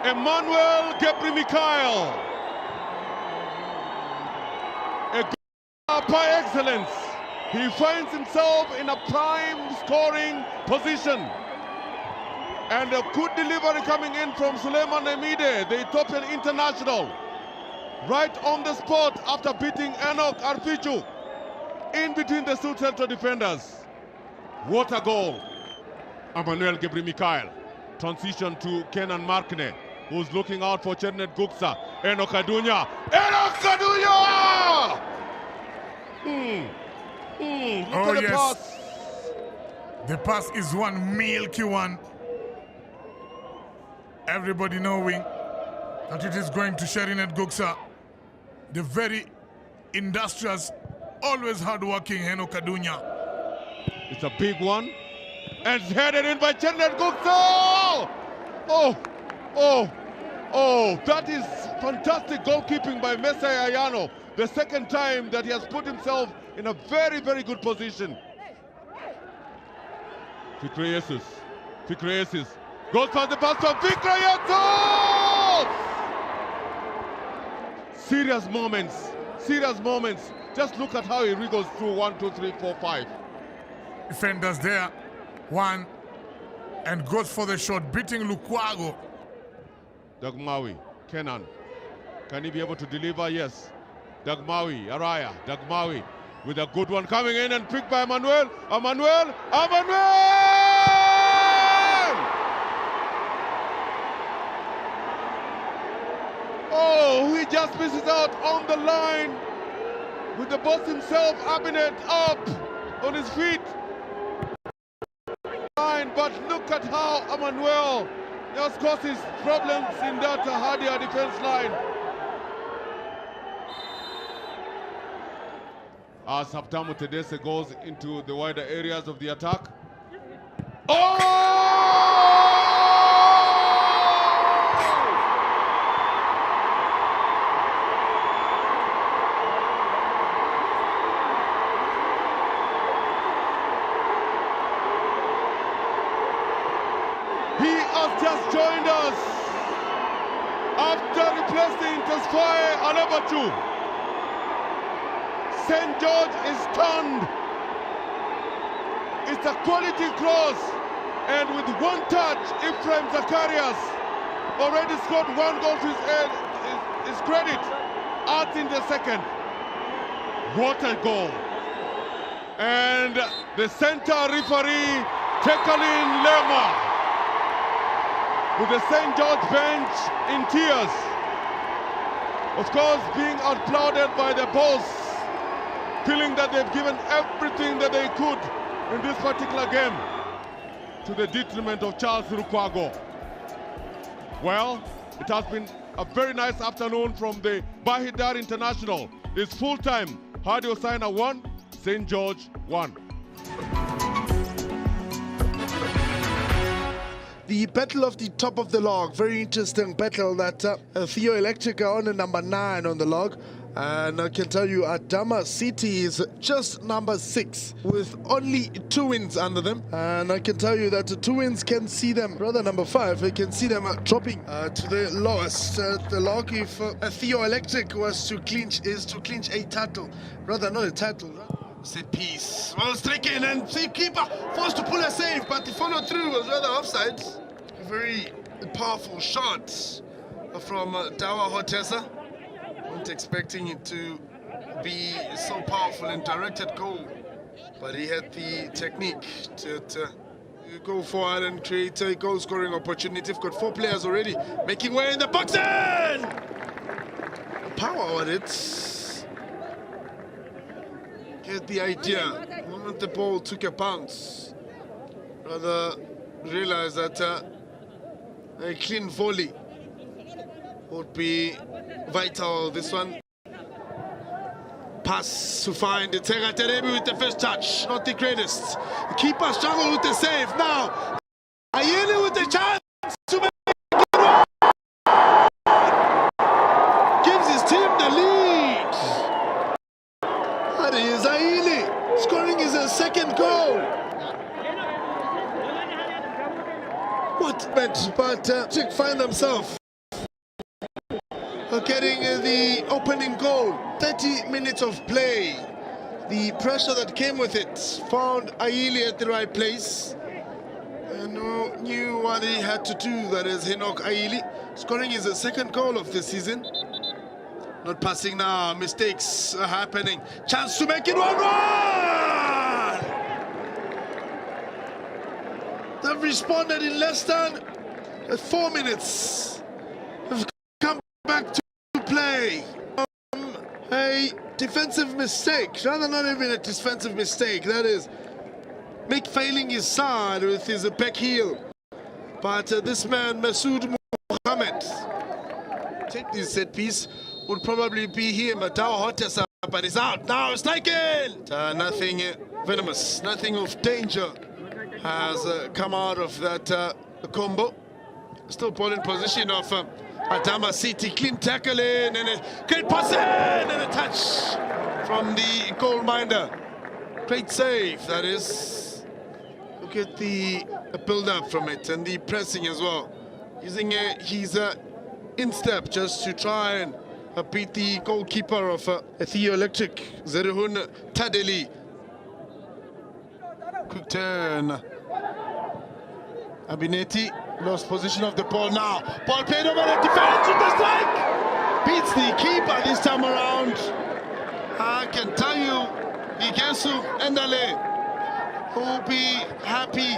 Emmanuel Gebri-Mikhail. A goal by excellence. He finds himself in a prime scoring position. And a good delivery coming in from Suleiman Emide, the Ethiopian international. Right on the spot after beating Enoch Arfichu in between the two central defenders. What a goal. Emmanuel Gebri-Mikhail. Transition to Kenan Markine, who's looking out for Chernet Guksa. Enoch Kadunya. Enoch Kadunya! Look at the pass. The pass is one milky one. Everybody knowing that it is going to Sherinet Guksa, the very industrious, always hard-working Heno Kadunya. It's a big one. And it's headed in by Chernet Guksa! That is fantastic goalkeeping by Mesai Ayano. The second time that he has put himself in a very, very good position. Fikreyesus. Goes past the pass from Fikreyesus! Serious moments. Just look at how he wriggles through 1, 2, 3, 4, 5. Defenders there. One. And goes for the shot, beating Lukwago. Dagmawi, Kenan. Can he be able to deliver? Yes. Dagmawi, Araya, Dagmawi with a good one coming in and picked by Emmanuel. Emmanuel! Oh, he just misses out on the line with the boss himself, Abinet, up on his feet. But look at how Emmanuel just causes problems in that Hadia defense line. As Saptamu Tedese goes into the wider areas of the attack. He has just joined us after replacing Tesfaye Alebachu. St. George is stunned. It's a quality cross, and with one touch, Ephraim Zacharias already scored one goal to his credit. Out in the second. What a goal! And the center referee, Tekalin Lema, with the St. George bench in tears. Of course, being applauded by the boss, feeling that they've given everything that they could in this particular game, to the detriment of Charles Rukwago. Well, it has been a very nice afternoon from the Bahir International. It's full time. Hadi Osaina 1, St. George 1. The battle of the top of the log, very interesting battle that Theo Electric are on number 9 on the log. And I can tell you Adama City is just number 6 with only 2 wins under them. And I can tell you that the 2 wins can see them, rather number 5, we can see them dropping to the lowest. The log, if Theo Electric was to clinch, is to clinch a title, rather not a title. Set piece, well stricken, and the keeper forced to pull a save, but the follow through was rather offside. A very powerful shot from Dawa Hotesa. Weren't expecting it to be so powerful and directed goal, but he had the technique to go forward and create a goal scoring opportunity. We've got 4 players already making way in the box in! Power on it. Get the idea. The moment the ball took a bounce, rather realize that a clean volley would be vital. This one, pass to find Tega Terebi with the first touch, not the greatest. The keeper struggled with the save. Now Ayele with the chance to make it one. Gives his team the lead. That is Ayele scoring his second goal. What match, but Chick find themselves getting the opening goal. 30 minutes of play. The pressure that came with it found Ayele at the right place and knew what he had to do. That is Henok Ayele scoring his second goal of the season. Not passing now, mistakes are happening. Chance to make it 1-1! They've responded in less than 4 minutes. They've come back to play. A defensive mistake, rather not even a defensive mistake, that is Mick failing his side with his back heel. But this man, Masood Mohammed, take this set piece, would probably be him, Matawa Hotesa, but he's out now. It's like it. Nothing venomous, nothing of danger has come out of that combo. Still ball in position of Adama City, clean tackle in, and a great pass in, and a touch from the goal minder. Great save, that is. Look at the build-up from it, and the pressing as well. Using his instep just to try and beat the goalkeeper of Theo Electric, Zerihun Tadeli. Quick turn. Abineti lost position of the ball now. Ball played over the defense with the strike. beats the keeper this time around. I can tell you, Igesu Endale will be happy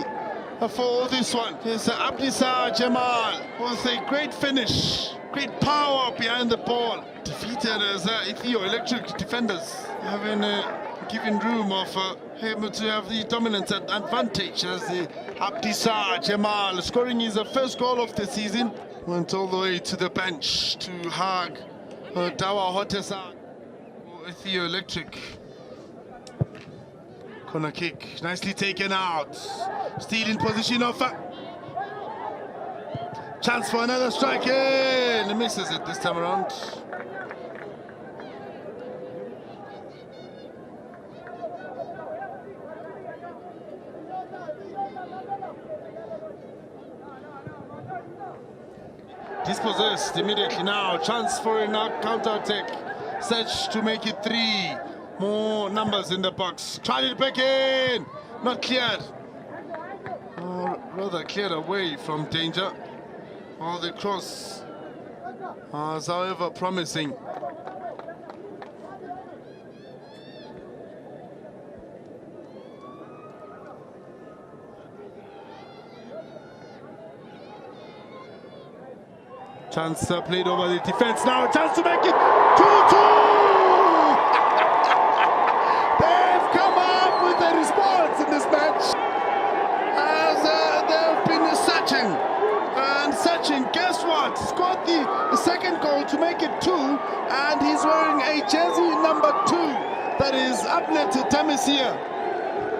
for this one. It's Abdisa Jamal with a great finish, great power behind the ball. Defeated as Ethio Electric defenders, having given room of him to have the dominant advantage as the Abdisa Jamal scoring his first goal of the season. Went all the way to the bench to hug Dawa Hotesa. Ethio Electric. Corner kick, nicely taken out. Still in position of chance for another strike in. Misses it this time around. Dispossessed immediately now. Chance for a counter-attack. Search to make it 3. More numbers in the box. Tried it back in. Not cleared. Or rather cleared away from danger. Oh, the cross is however promising. Chance played over the defense. Now a chance to make it 2-2. They've come up with a response in this match. As they've been searching and searching. Guess what? Scored the second goal to make it 2. And he's wearing a jersey number 2. That is Ablet Tamisia.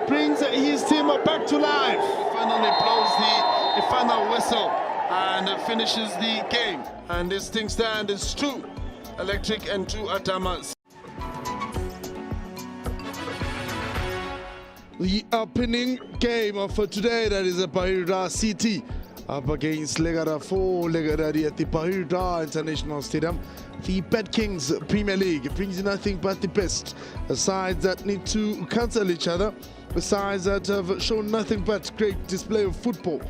Brings his team back to life. Finally blows the final whistle and finishes the game. And this thing stand is 2 Electric and 2 Atamas. The opening game of today, that is a Bahir City up against Legada 4 Legada at the Bahir International Stadium. The Bet Kings Premier League brings nothing but the best. Sides that need to cancel each other, sides that have shown nothing but great display of football.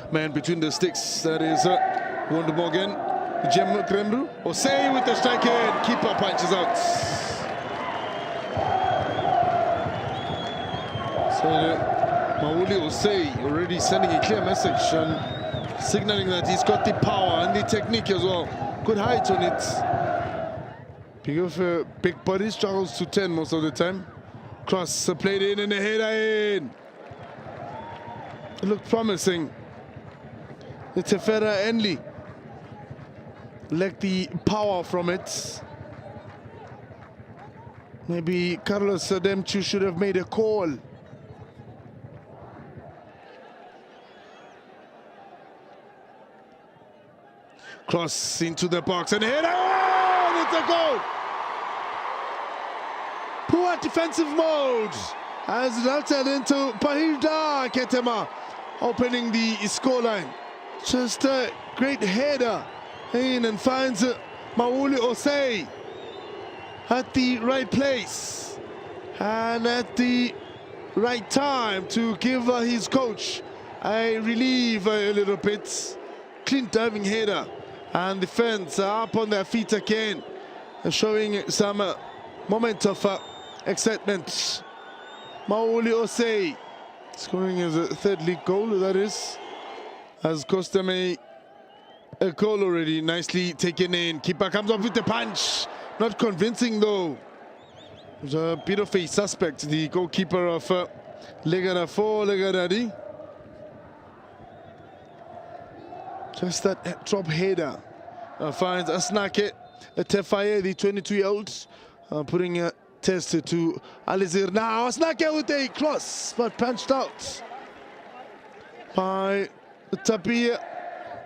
Man between the sticks, that is Wonder Morgan, Jem Kremru, Osei with the strike in, keeper punches out. So Mauli Osei already sending a clear message and signaling that he's got the power and the technique as well. Good height on it. Big body struggles to 10 most of the time. Cross played in and a header in. It looked promising. Tefera Enli lacked the power from it. Maybe Carlos Demchu should have made a call. Cross into the box and header, and it's a goal. Poor defensive mode as resulted into Bahir Kenema opening the scoreline. Just a great header in and finds Mauli Osei at the right place and at the right time to give his coach a relief a little bit. Clean diving header and the fans are up on their feet again, showing some moment of excitement. Mauli Osei scoring his third league goal, that is. Has cost them a goal already. Nicely taken in. Keeper comes up with the punch. Not convincing though. It was a bit of a suspect, the goalkeeper of Legada 4 Legadadi. Just that drop header finds Asnake Tefaye, the 22-year-old, putting a test to Alizir. Now Asnake with a cross, but punched out by Tapia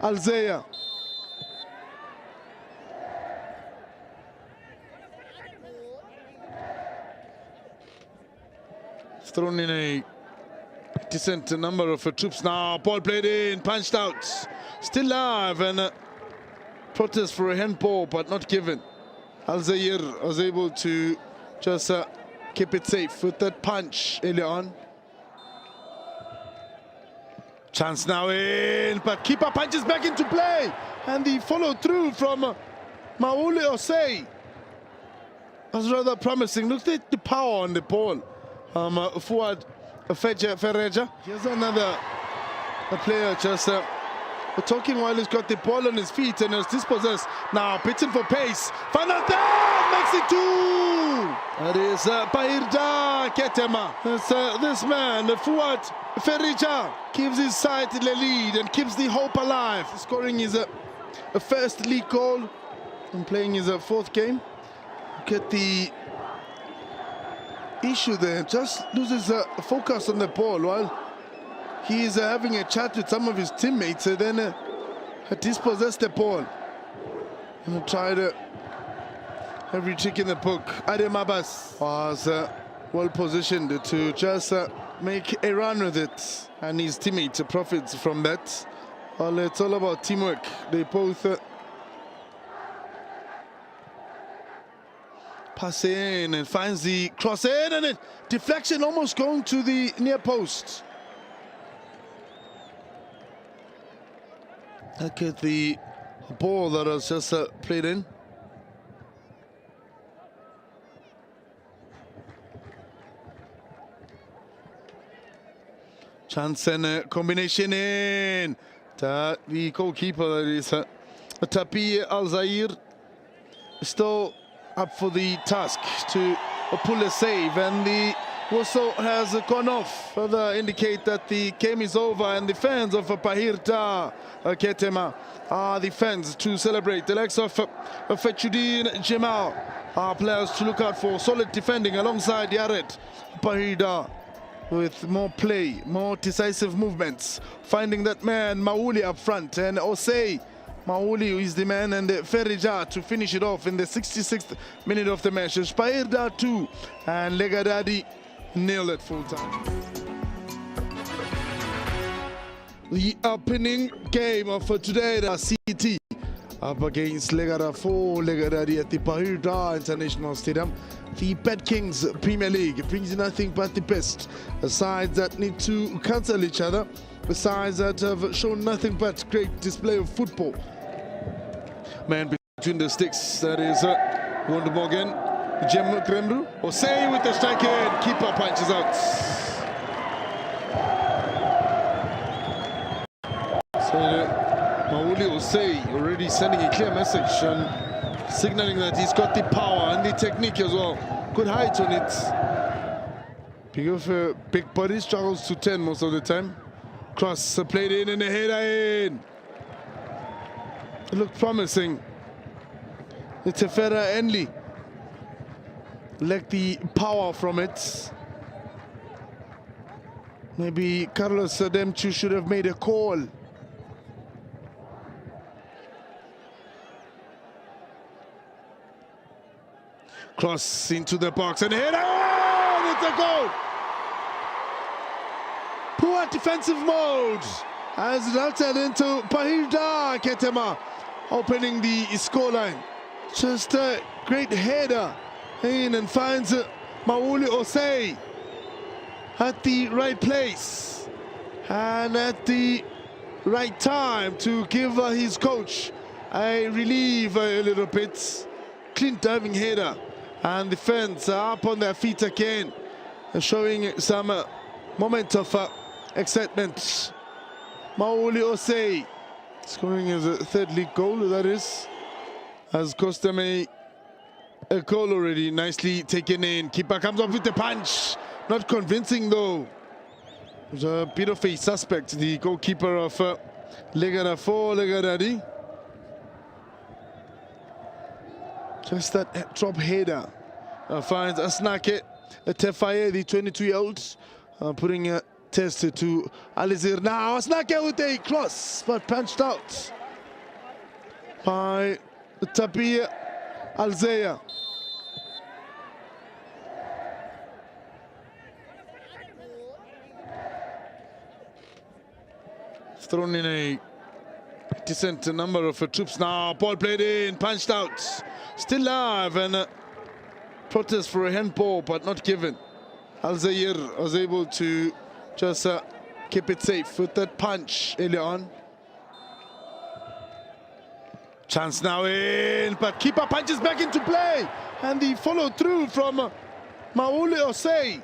Alzeya. Thrown in a decent number of troops now. Ball played in, punched out. Still live and protest for a handball, but not given. Alzeir was able to just keep it safe with that punch early on. Chance now in, but keeper punches back into play. And the follow through from Mauli Osei was rather promising. Look at the power on the ball. Forward Ferreja. Here's another player just talking while he's got the ball on his feet and is dispossessed. Now pitching for pace. Fanata makes it 2. That is Bahir Kenema. This man, the forward Ferreja, gives his side the lead and keeps the hope alive. Scoring his first league goal and playing his fourth game. Look at the issue there, just loses focus on the ball while he's having a chat with some of his teammates and then dispossess the ball and try to every trick in the book. Adem Abbas was well positioned to just make a run with it, and his teammate profits from that. Well, it's all about teamwork. They both pass in and finds the cross in, and it deflection almost going to the near post. Look at the ball that was just played in. Chance and combination in. The goalkeeper, that is Tapi Al-Zair, still up for the task to pull a save, and the whistle has gone off. Further indicate that the game is over, and the fans of Bahir Kenema are the fans to celebrate. The likes of Fetchudin Jamal are players to look out for. Solid defending alongside Yared Bahir with more play, more decisive movements, finding that man Mauli up front, and Osei Mauli is the man, and Ferreja to finish it off in the 66th minute of the match. Bahir 2 and Legadadi nil at full time. The opening game of today, the CT up against Legada 4, Legadadi at the Bahir International Stadium. The Bet Kings Premier League brings nothing but the best. The sides that need to cancel each other, the sides that have shown nothing but great display of football. Man between the sticks, that is Wonder Morgan, Jem Kremru, Osei with the strike in, keeper punches out. So Mauli Osei already sending a clear message and signaling that he's got the power and the technique as well. Good height on it. Big body struggles to 10 most of the time. Cross played in and a header in. It looked promising. It's a Tefera Enli lacked the power from it. Maybe Carlos Demchu should have made a call. Cross into the box and header! Oh, it's a goal! Poor defensive mode has resulted into Bahir Kenema opening the scoreline. Just a great header in and finds Mauli Osei at the right place and at the right time to give his coach a relief a little bit. Clean diving header, and the fans are up on their feet again, showing some moment of excitement. Mauli Osei scoring his third league goal, that is, has cost them a goal already. Nicely taken in. Keeper comes up with the punch. Not convincing though. It was a bit of a suspect, the goalkeeper of Legada 4, Legadadi. Just that drop header finds Asnake Tefaye, the 22-year-old, putting a test to Alizir. Now Asnake with a cross, but punched out by Tapi Alzeya. Thrown in a decent number of troops now. Ball played in, punched out. Still alive, and protest for a handball, but not given. Alzeir was able to just keep it safe with that punch early on. Chance now in, but keeper punches back into play. And the follow through from Maule Osei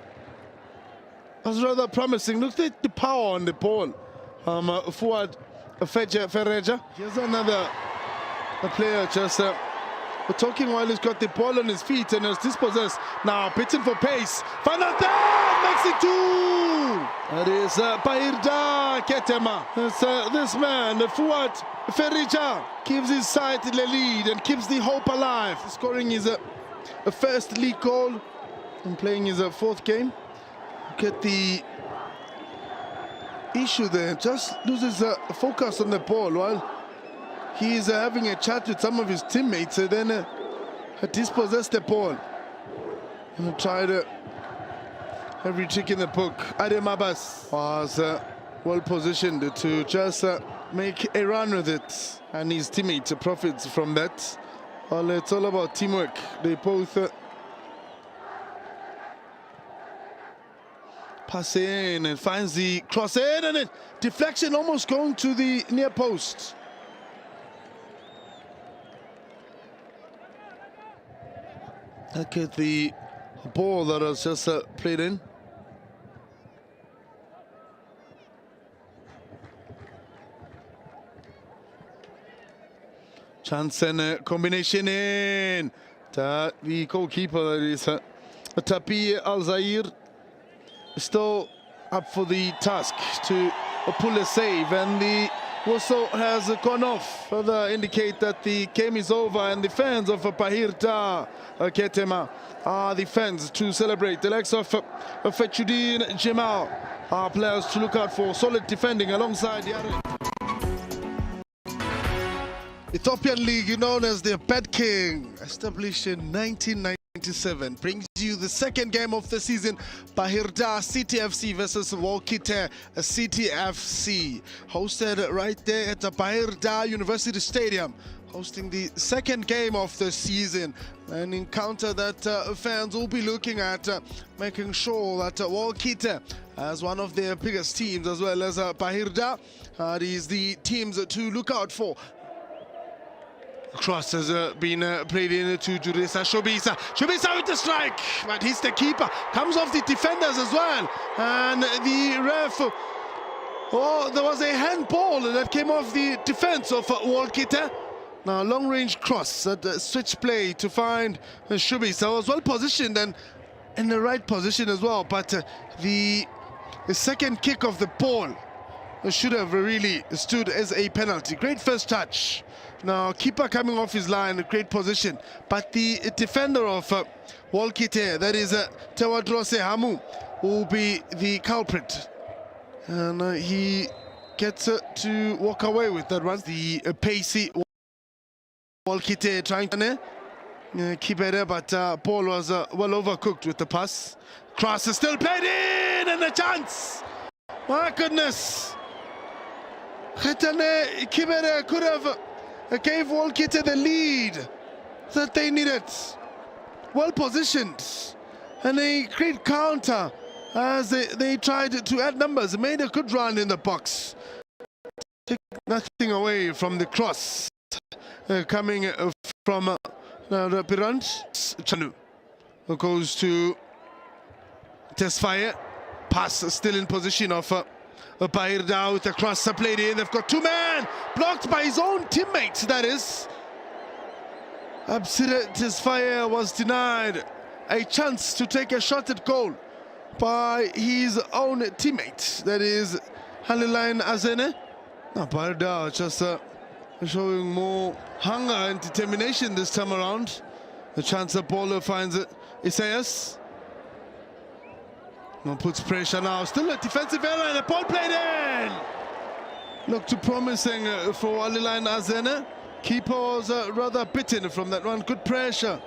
was rather promising. Look at the power on the ball. Forward Ferreja. Here's another player just talking while he's got the ball on his feet and is dispossessed. Now pitching for pace. Final down, makes it two. That is Bahir Kenema. This man, Fuad Ferreja, gives his side the lead and keeps the hope alive. Scoring his first league goal and playing his fourth game. Look at the issue there. Just loses focus on the ball while he's having a chat with some of his teammates and then dispossessed the ball. And tried every trick in the book. Adem Abbas was well positioned to just make a run with it, and his teammate profits from that. Well, it's all about teamwork. They both pass in and finds the cross in, and it deflection almost going to the near post. Look at the ball that was just played in. Chance and combination in. The goalkeeper, that is Tapi Al-Zair, still up for the task to pull a save, and the whistle has gone off. Further indicate that the game is over, and the fans of Bahir Kenema are the fans to celebrate. The likes of Fetchudin Jamal are players to look out for. Solid defending alongside the other. Ethiopian League, known as the Bed King, established in 1997, brings you the second game of the season. Bahir CTFC versus Walkite CTFC, hosted right there at the Bahir University Stadium, hosting the second game of the season. An encounter that fans will be looking at, making sure that Walkite, as one of their biggest teams, as well as Bahir, is the teams to look out for. Cross has been played in to Jurisa Shobisa. Shobisa with the strike, but he's the keeper. Comes off the defenders as well. And the ref, there was a handball that came off the defense of Walkite. Now long range cross at switch play to find Shobisa. Was well positioned and in the right position as well. But the second kick of the ball should have really stood as a penalty. Great first touch. Now, keeper coming off his line, a great position. But the defender of Walkite, that is Tewadrose Hamu, will be the culprit. And he gets to walk away with that one. The pacey Walkite trying to keep it there, but ball was well overcooked with the pass. Cross is still played in, and a chance. My goodness. Khetane Kibere could have gave Walkite the lead that they needed. Well positioned, and a great counter as they tried to add numbers. Made a good run in the box. Take nothing away from the cross coming from Pirant Chanu, who goes to Tesfaye. Pass still in position of Bahir with the cross played in. They've got two men blocked by his own teammates, that is. Absire Tesfaye was denied a chance to take a shot at goal by his own teammate, that is Haliline Azene. Now Bahir just showing more hunger and determination this time around. The chance the ball finds Isaias. Puts pressure now, still a defensive error and a ball played in. Looked promising for Aliline Azene. Keeper was rather bitten from that one. Good pressure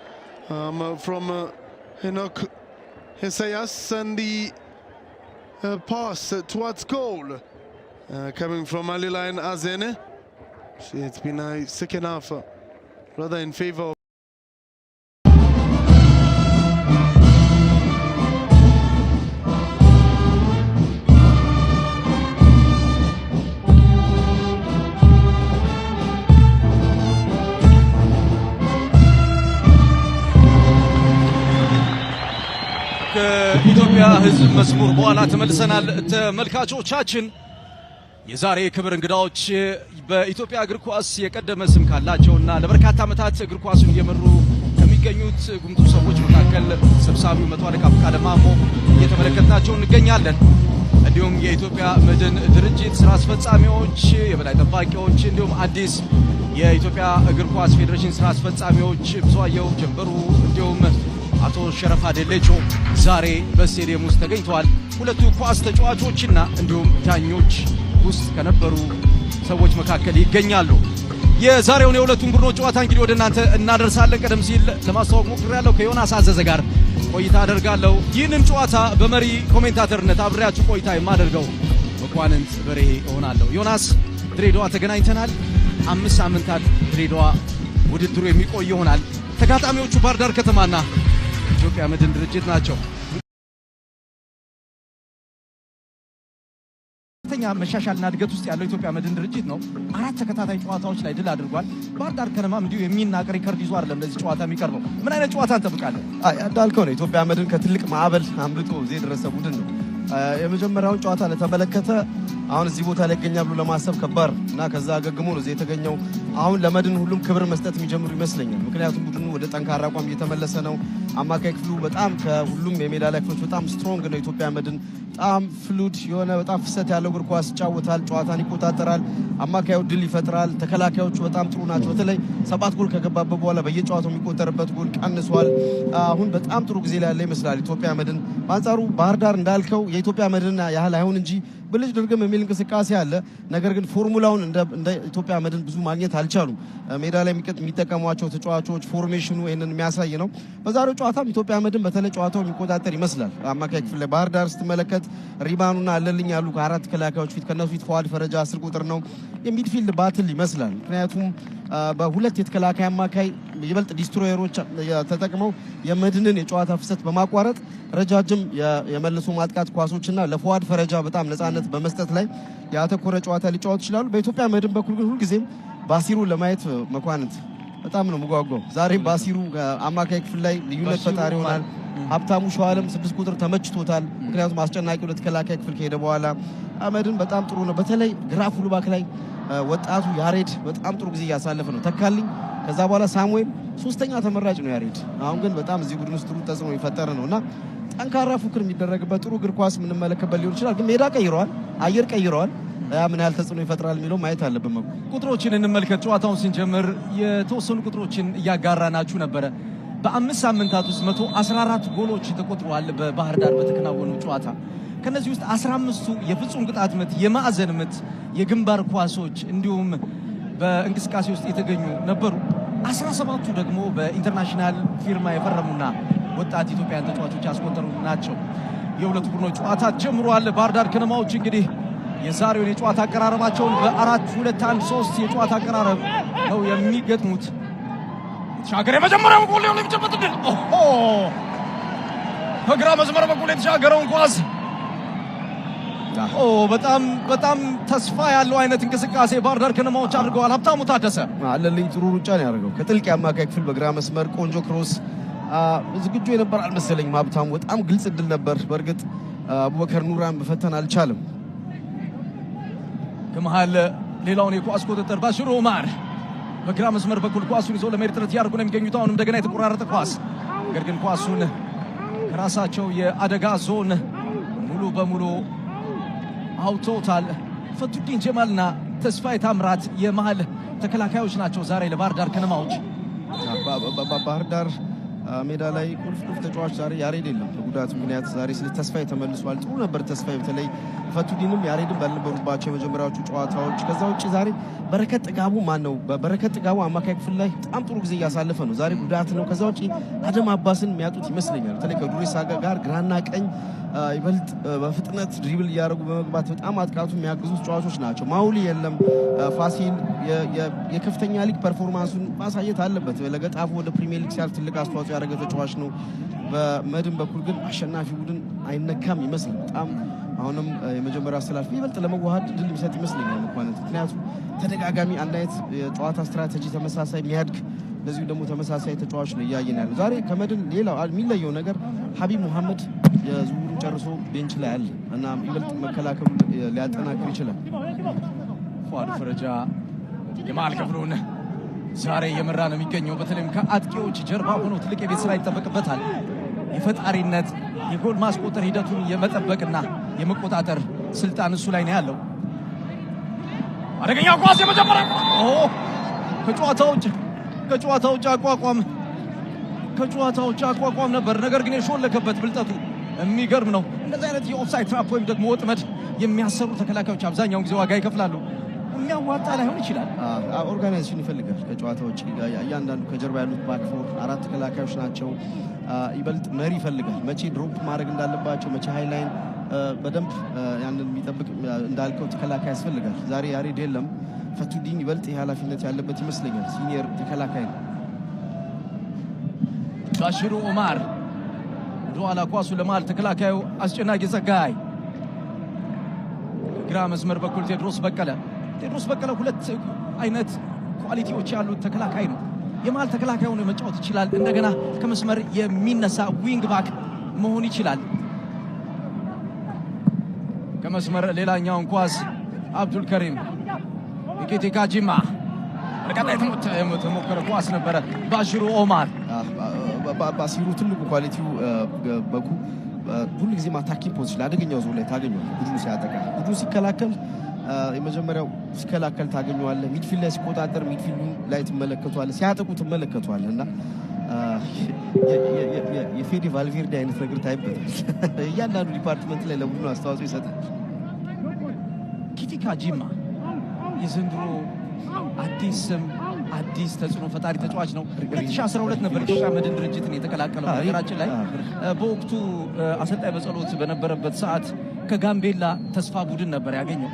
from Enoch Isaias, and the pass towards goal coming from Aliline Azene. It's been a second half rather in favor of ከኢትዮጵያ ህዝብ መስሙር በኋላ ተመልሰናል። ተመልካቾቻችን የዛሬ ክብር እንግዳዎች በኢትዮጵያ እግር ኳስ የቀደመ ስም ካላቸውና ለበርካታ ዓመታት እግር ኳሱን እየመሩ ከሚገኙት ጉምቱ ሰዎች መካከል ሰብሳቢው መቶ አለቃ ፍቃደ ማሞ እየተመለከትናቸው እንገኛለን። እንዲሁም የኢትዮጵያ መድህን ድርጅት ስራ አስፈጻሚዎች፣ የበላይ ጠባቂዎች እንዲሁም አዲስ የኢትዮጵያ እግር ኳስ ፌዴሬሽን ስራ አስፈጻሚዎች ብዙአየሁ ጀንበሩ እንዲሁም አቶ ሸረፋ ደሌቾ ዛሬ በስቴዲየም ውስጥ ተገኝተዋል። ሁለቱ ኳስ ተጫዋቾችና እንዲሁም ዳኞች ውስጥ ከነበሩ ሰዎች መካከል ይገኛሉ። የዛሬውን የሁለቱን ቡድኖች ጨዋታ እንግዲህ ወደ እናንተ እናደርሳለን። ቀደም ሲል ለማስተዋወቅ ሞክሬያለሁ። ከዮናስ አዘዘ ጋር ቆይታ አደርጋለሁ። ይህንን ጨዋታ በመሪ ኮሜንታተርነት አብሬያችሁ ቆይታ የማደርገው መኳንንት በርሄ እሆናለሁ። ዮናስ፣ ድሬዳዋ ተገናኝተናል። 5 ሳምንታት ድሬዳዋ ውድድሩ የሚቆይ ይሆናል። ተጋጣሚዎቹ ባህር ዳር ከተማና ኢትዮጵያ መድህን ድርጅት ናቸው። ከፍተኛ መሻሻልና እድገት ውስጥ ያለው ኢትዮጵያ መድህን ድርጅት ነው። 4 ተከታታይ ጨዋታዎች ላይ ድል አድርጓል። ባህር ዳር ከነማም እንዲሁ የሚናቅ ሪከርድ ይዞ አይደለም ለዚህ ጨዋታ የሚቀርበው። ምን አይነት ጨዋታ እንጠብቃለን? እንዳልከው ነው። ኢትዮጵያ መድህን ከትልቅ ማዕበል አምልጦ እዚህ የደረሰ ቡድን ነው። የመጀመሪያውን ጨዋታ ለተመለከተ አሁን እዚህ ቦታ ላይ ይገኛል ብሎ ለማሰብ ከባድ እና ከዛ አገግሞ ነው እዚህ የተገኘው። አሁን ለመድህን ሁሉም ክብር መስጠት የሚጀምሩ ይመስለኛል። ምክንያቱም ቡድኑ ወደ ጠንካራ አቋም እየተመለሰ ነው። አማካይ ክፍሉ በጣም ከሁሉም የሜዳ ላይ ክፍሎች በጣም ስትሮንግ ነው። ኢትዮጵያ መድህን በጣም ፍሉድ የሆነ በጣም ፍሰት ያለው እግር ኳስ ይጫወታል። ጨዋታን ይቆጣጠራል። አማካዩ ድል ይፈጥራል። ተከላካዮቹ በጣም ጥሩ ናቸው። በተለይ 7 ጎል ከገባበት በኋላ በየጨዋታው የሚቆጠርበት ጎል ቀንሷል። አሁን በጣም ጥሩ ጊዜ ላይ ያለ ይመስላል ኢትዮጵያ መድህን። በአንጻሩ ባህር ዳር እንዳልከው የኢትዮጵያ መድህን ያህል አይሆን እንጂ ብልጭ ድርግም የሚል እንቅስቃሴ አለ። ነገር ግን ፎርሙላውን እንደ ኢትዮጵያ መድህን ብዙ ማግኘት አልቻሉም። ሜዳ ላይ የሚጠቀሟቸው ተጫዋቾች ፎርሜሽኑ ይህንን የሚያሳይ ነው። በዛሬው ጨዋታም ኢትዮጵያ መድህን በተለይ ጨዋታው የሚቆጣጠር ይመስላል። አማካይ ክፍል ላይ ባህር ዳር ስትመለከት ሪባኑና አለልኝ ያሉ ከ4 ተከላካዮች ፊት ከነሱ ፊት ፏድ ፈረጃ 10 ቁጥር ነው። የሚድፊልድ ባትል ይመስላል። ምክንያቱም በሁለት የተከላካይ አማካይ ይበልጥ ዲስትሮየሮች ተጠቅመው የመድህንን የጨዋታ ፍሰት በማቋረጥ ረጃጅም የመልሶ ማጥቃት ኳሶችና ለፏድ ፈረጃ በጣም ነፃነት በመስጠት ላይ ያተኮረ ጨዋታ ሊጫወቱ ይችላሉ። በኢትዮጵያ መድህን በኩል ግን ሁልጊዜም ባሲሩ ለማየት መኳንንት በጣም ነው ሙጓጓው። ዛሬም ባሲሩ አማካይ ክፍል ላይ ልዩነት ፈጣሪ ይሆናል። ሀብታሙ ሸዋለም 6 ቁጥር ተመችቶታል። ምክንያቱም አስጨናቂ ሁለት ተከላካይ ክፍል ከሄደ በኋላ መድህን በጣም ጥሩ ነው። በተለይ ግራ ፉልባክ ላይ ወጣቱ ያሬድ በጣም ጥሩ ጊዜ እያሳለፈ ነው። ተካልኝ ከዛ በኋላ ሳሙኤል ሶስተኛ ተመራጭ ነው ያሬድ። አሁን ግን በጣም እዚህ ቡድን ውስጥ ጥሩ ተጽዕኖ የፈጠረ ነውና ጠንካራ ፉክር የሚደረግበት ጥሩ እግር ኳስ የምንመለከበት ሊሆን ይችላል። ግን ሜዳ ቀይረዋል፣ አየር ቀይረዋል። ያ ምን ያህል ተጽዕኖ ይፈጥራል የሚለው ማየት አለብን። ቁጥሮችን እንመልከት። ጨዋታውን ስንጀምር የተወሰኑ ቁጥሮችን እያጋራናችሁ ነበረ። በ5 ሳምንታት ውስጥ 114 ጎሎች ተቆጥረዋል በባህር ዳር በተከናወኑ ጨዋታ። ከነዚህ ውስጥ 15ቱ የፍጹም ቅጣት ምት፣ የማዕዘን ምት፣ የግንባር ኳሶች እንዲሁም በእንቅስቃሴ ውስጥ የተገኙ ነበሩ። 17ቱ ደግሞ በኢንተርናሽናል ፊርማ የፈረሙና ወጣት ኢትዮጵያን ተጫዋቾች ያስቆጠሩ ናቸው። የሁለቱ ቡድኖች ጨዋታ ጀምሯል። ባህር ዳር ከነማዎች እንግዲህ የዛሬውን የጨዋታ አቀራረባቸውን በ4-2-1-3 የጨዋታ አቀራረብ ነው የሚገጥሙት። የተሻገረ የመጀመሪያው ጎል ነው የሚጨበጥ ድል በግራ መስመር በኩል የተሻገረውን ኳስ በጣም ተስፋ ያለው አይነት እንቅስቃሴ ባህር ዳር ከነማዎች አድርገዋል። ሀብታሙ ታደሰ አለልኝ ጥሩ ሩጫ ነው ያደረገው ከጥልቅ የአማካይ ክፍል በግራ መስመር ቆንጆ ክሮስ ዝግጁ የነበር አልመሰለኝም። ሀብታሙ በጣም ግልጽ ድል ነበር። በእርግጥ አቡበከር ኑራን መፈተን አልቻለም። ከመሃል ሌላውን የኳስ ቁጥጥር ባሽሩ ኡማር በግራ መስመር በኩል ኳሱን ይዘው ለመሄድ ጥረት ያደርጉ ነው የሚገኙት። አሁንም እንደገና የተቆራረጠ ኳስ፣ ነገር ግን ኳሱን ከራሳቸው የአደጋ ዞን ሙሉ በሙሉ አውጥተውታል። ፈቱዲን ጀማልና ተስፋዬ ታምራት የመሃል ተከላካዮች ናቸው ዛሬ ለባህር ዳር ከነማዎች። ባህር ዳር ሜዳ ላይ ቁልፍ ተጫዋች ዛሬ ያሬድ የለም በጉዳት ምክንያት። ዛሬ ስለ ተስፋዬ ተመልሷል። ጥሩ ነበር ተስፋዬ፣ በተለይ ፈቱዲንም ያሬድም ባልነበሩባቸው የመጀመሪያዎቹ ጨዋታዎች። ከዛ ውጭ ዛሬ በረከት ጥጋቡ በረከት ጥጋቡ አማካይ ክፍል ላይ በጣም ጥሩ ጊዜ እያሳለፈ ነው። ዛሬ ጉዳት ነው። ከዛ ውጭ አደም አባስን የሚያጡት ይመስለኛል። በተለይ ከዱሬሳ ጋር ግራና ቀኝ ይበልጥ በፍጥነት ድሪብል እያደረጉ በመግባት በጣም አጥቃቱ የሚያግዙ ተጫዋቾች ናቸው። ማውሊ የለም። ፋሲል የከፍተኛ ሊግ ፐርፎርማንሱን ማሳየት አለበት። ለገጣፉ ወደ ፕሪሚየር ሊግ ሲያልፍ ትልቅ አስተዋጽኦ ያደረገ ተጫዋች ነው። በመድን በኩል ግን አሸናፊ ቡድን አይነካም ይመስል በጣም አሁንም የመጀመሪያ አስተላልፍ ይበልጥ ለመዋሃድ ድል የሚሰጥ ይመስለኛል መኳንንት። ምክንያቱም ተደጋጋሚ አንድ አይነት የጨዋታ ስትራቴጂ ተመሳሳይ የሚያድግ እንደዚሁ ደግሞ ተመሳሳይ ተጫዋች ነው እያየን ያለው። ዛሬ ከመድን ሌላው የሚለየው ነገር ሀቢብ መሐመድ የዝውውሩን ጨርሶ ቤንች ላይ አለ እና ይበልጥ መከላከሉ ሊያጠናክር ይችላል። ፏድ ፈረጃ የማል ክፍሉን ዛሬ የመራ ነው የሚገኘው። በተለይም ከአጥቂዎች ጀርባ ሆኖ ትልቅ የቤት ስራ ይጠበቅበታል። የፈጣሪነት የጎል ማስቆጠር ሂደቱን የመጠበቅና የመቆጣጠር ስልጣን እሱ ላይ ነው ያለው። አደገኛ ኳስ የመጀመሪያ ከጨዋታዎች አቋቋም ነበር። ነገር ግን የሾለከበት ብልጠቱ የሚገርም ነው። እንደዚህ አይነት የኦፍሳይድ ትራፕ ወይም ደግሞ ወጥመድ የሚያሰሩ ተከላካዮች አብዛኛውን ጊዜ ዋጋ ይከፍላሉ። የሚያዋጣ ላይሆን ይችላል። ኦርጋናይዜሽን ይፈልጋል። ከጨዋታዎች እያንዳንዱ ከጀርባ ያሉት ባክፎር 4 ተከላካዮች ናቸው። ይበልጥ መሪ ይፈልጋል። መቼ ድሮፕ ማድረግ እንዳለባቸው፣ መቼ ሃይላይን በደንብ ያንን የሚጠብቅ እንዳልከው ተከላካይ ያስፈልጋል። ዛሬ ያሬድ የለም። ፈቱዲን ይበልጥ ኃላፊነት ያለበት ይመስለኛል። ሲኒየር ተከላካይ ነው። ባሽሩ ኡማር ዶአላ ኳሱ ለማል ተከላካዩ አስጨናቂ ጸጋይ ግራ መስመር በኩል ቴድሮስ በቀለ ሁለት አይነት ኳሊቲዎች ያሉት ተከላካይ ነው። የማል ተከላካዩን መጫወት ይችላል። እንደገና ከመስመር የሚነሳ ዊንግ ባክ መሆን ይችላል። ከመስመር ሌላኛውን ኳስ አብዱል ከሪም የኬቴካ ጂማ በቀጣይ ተሞከረ ኳስ ነበረ። ባሽሩ ኦማር ባሲሩ ትልቁ ኳሊቲው በኩ ሁሉ ጊዜ አታኪንግ ፖዚሽን አደገኛው ዞን ላይ ታገኘዋለህ። ቡድኑ ሲያጠቃ፣ ቡድኑ ሲከላከል የመጀመሪያው ሲከላከል ታገኘዋለህ። ሚድፊልድ ላይ ሲቆጣጠር ሚድፊልዱ ላይ ትመለከቷለህ፣ ሲያጠቁ ትመለከቷለህ እና የፌዲ ቫልቬርዴ አይነት ነገር ታይበታል። እያንዳንዱ ዲፓርትመንት ላይ ለቡድኑ አስተዋጽኦ ይሰጣል። ኬቴካ ጂማ የዘንድሮ አዲስ ተጽዕኖ ፈጣሪ ተጫዋች ነው። 2012 ነበር ኢትዮጵያ መድህን ድርጅትን የተቀላቀለው። ነገራችን ላይ በወቅቱ አሰልጣኝ በጸሎት በነበረበት ሰዓት ከጋምቤላ ተስፋ ቡድን ነበር ያገኘው።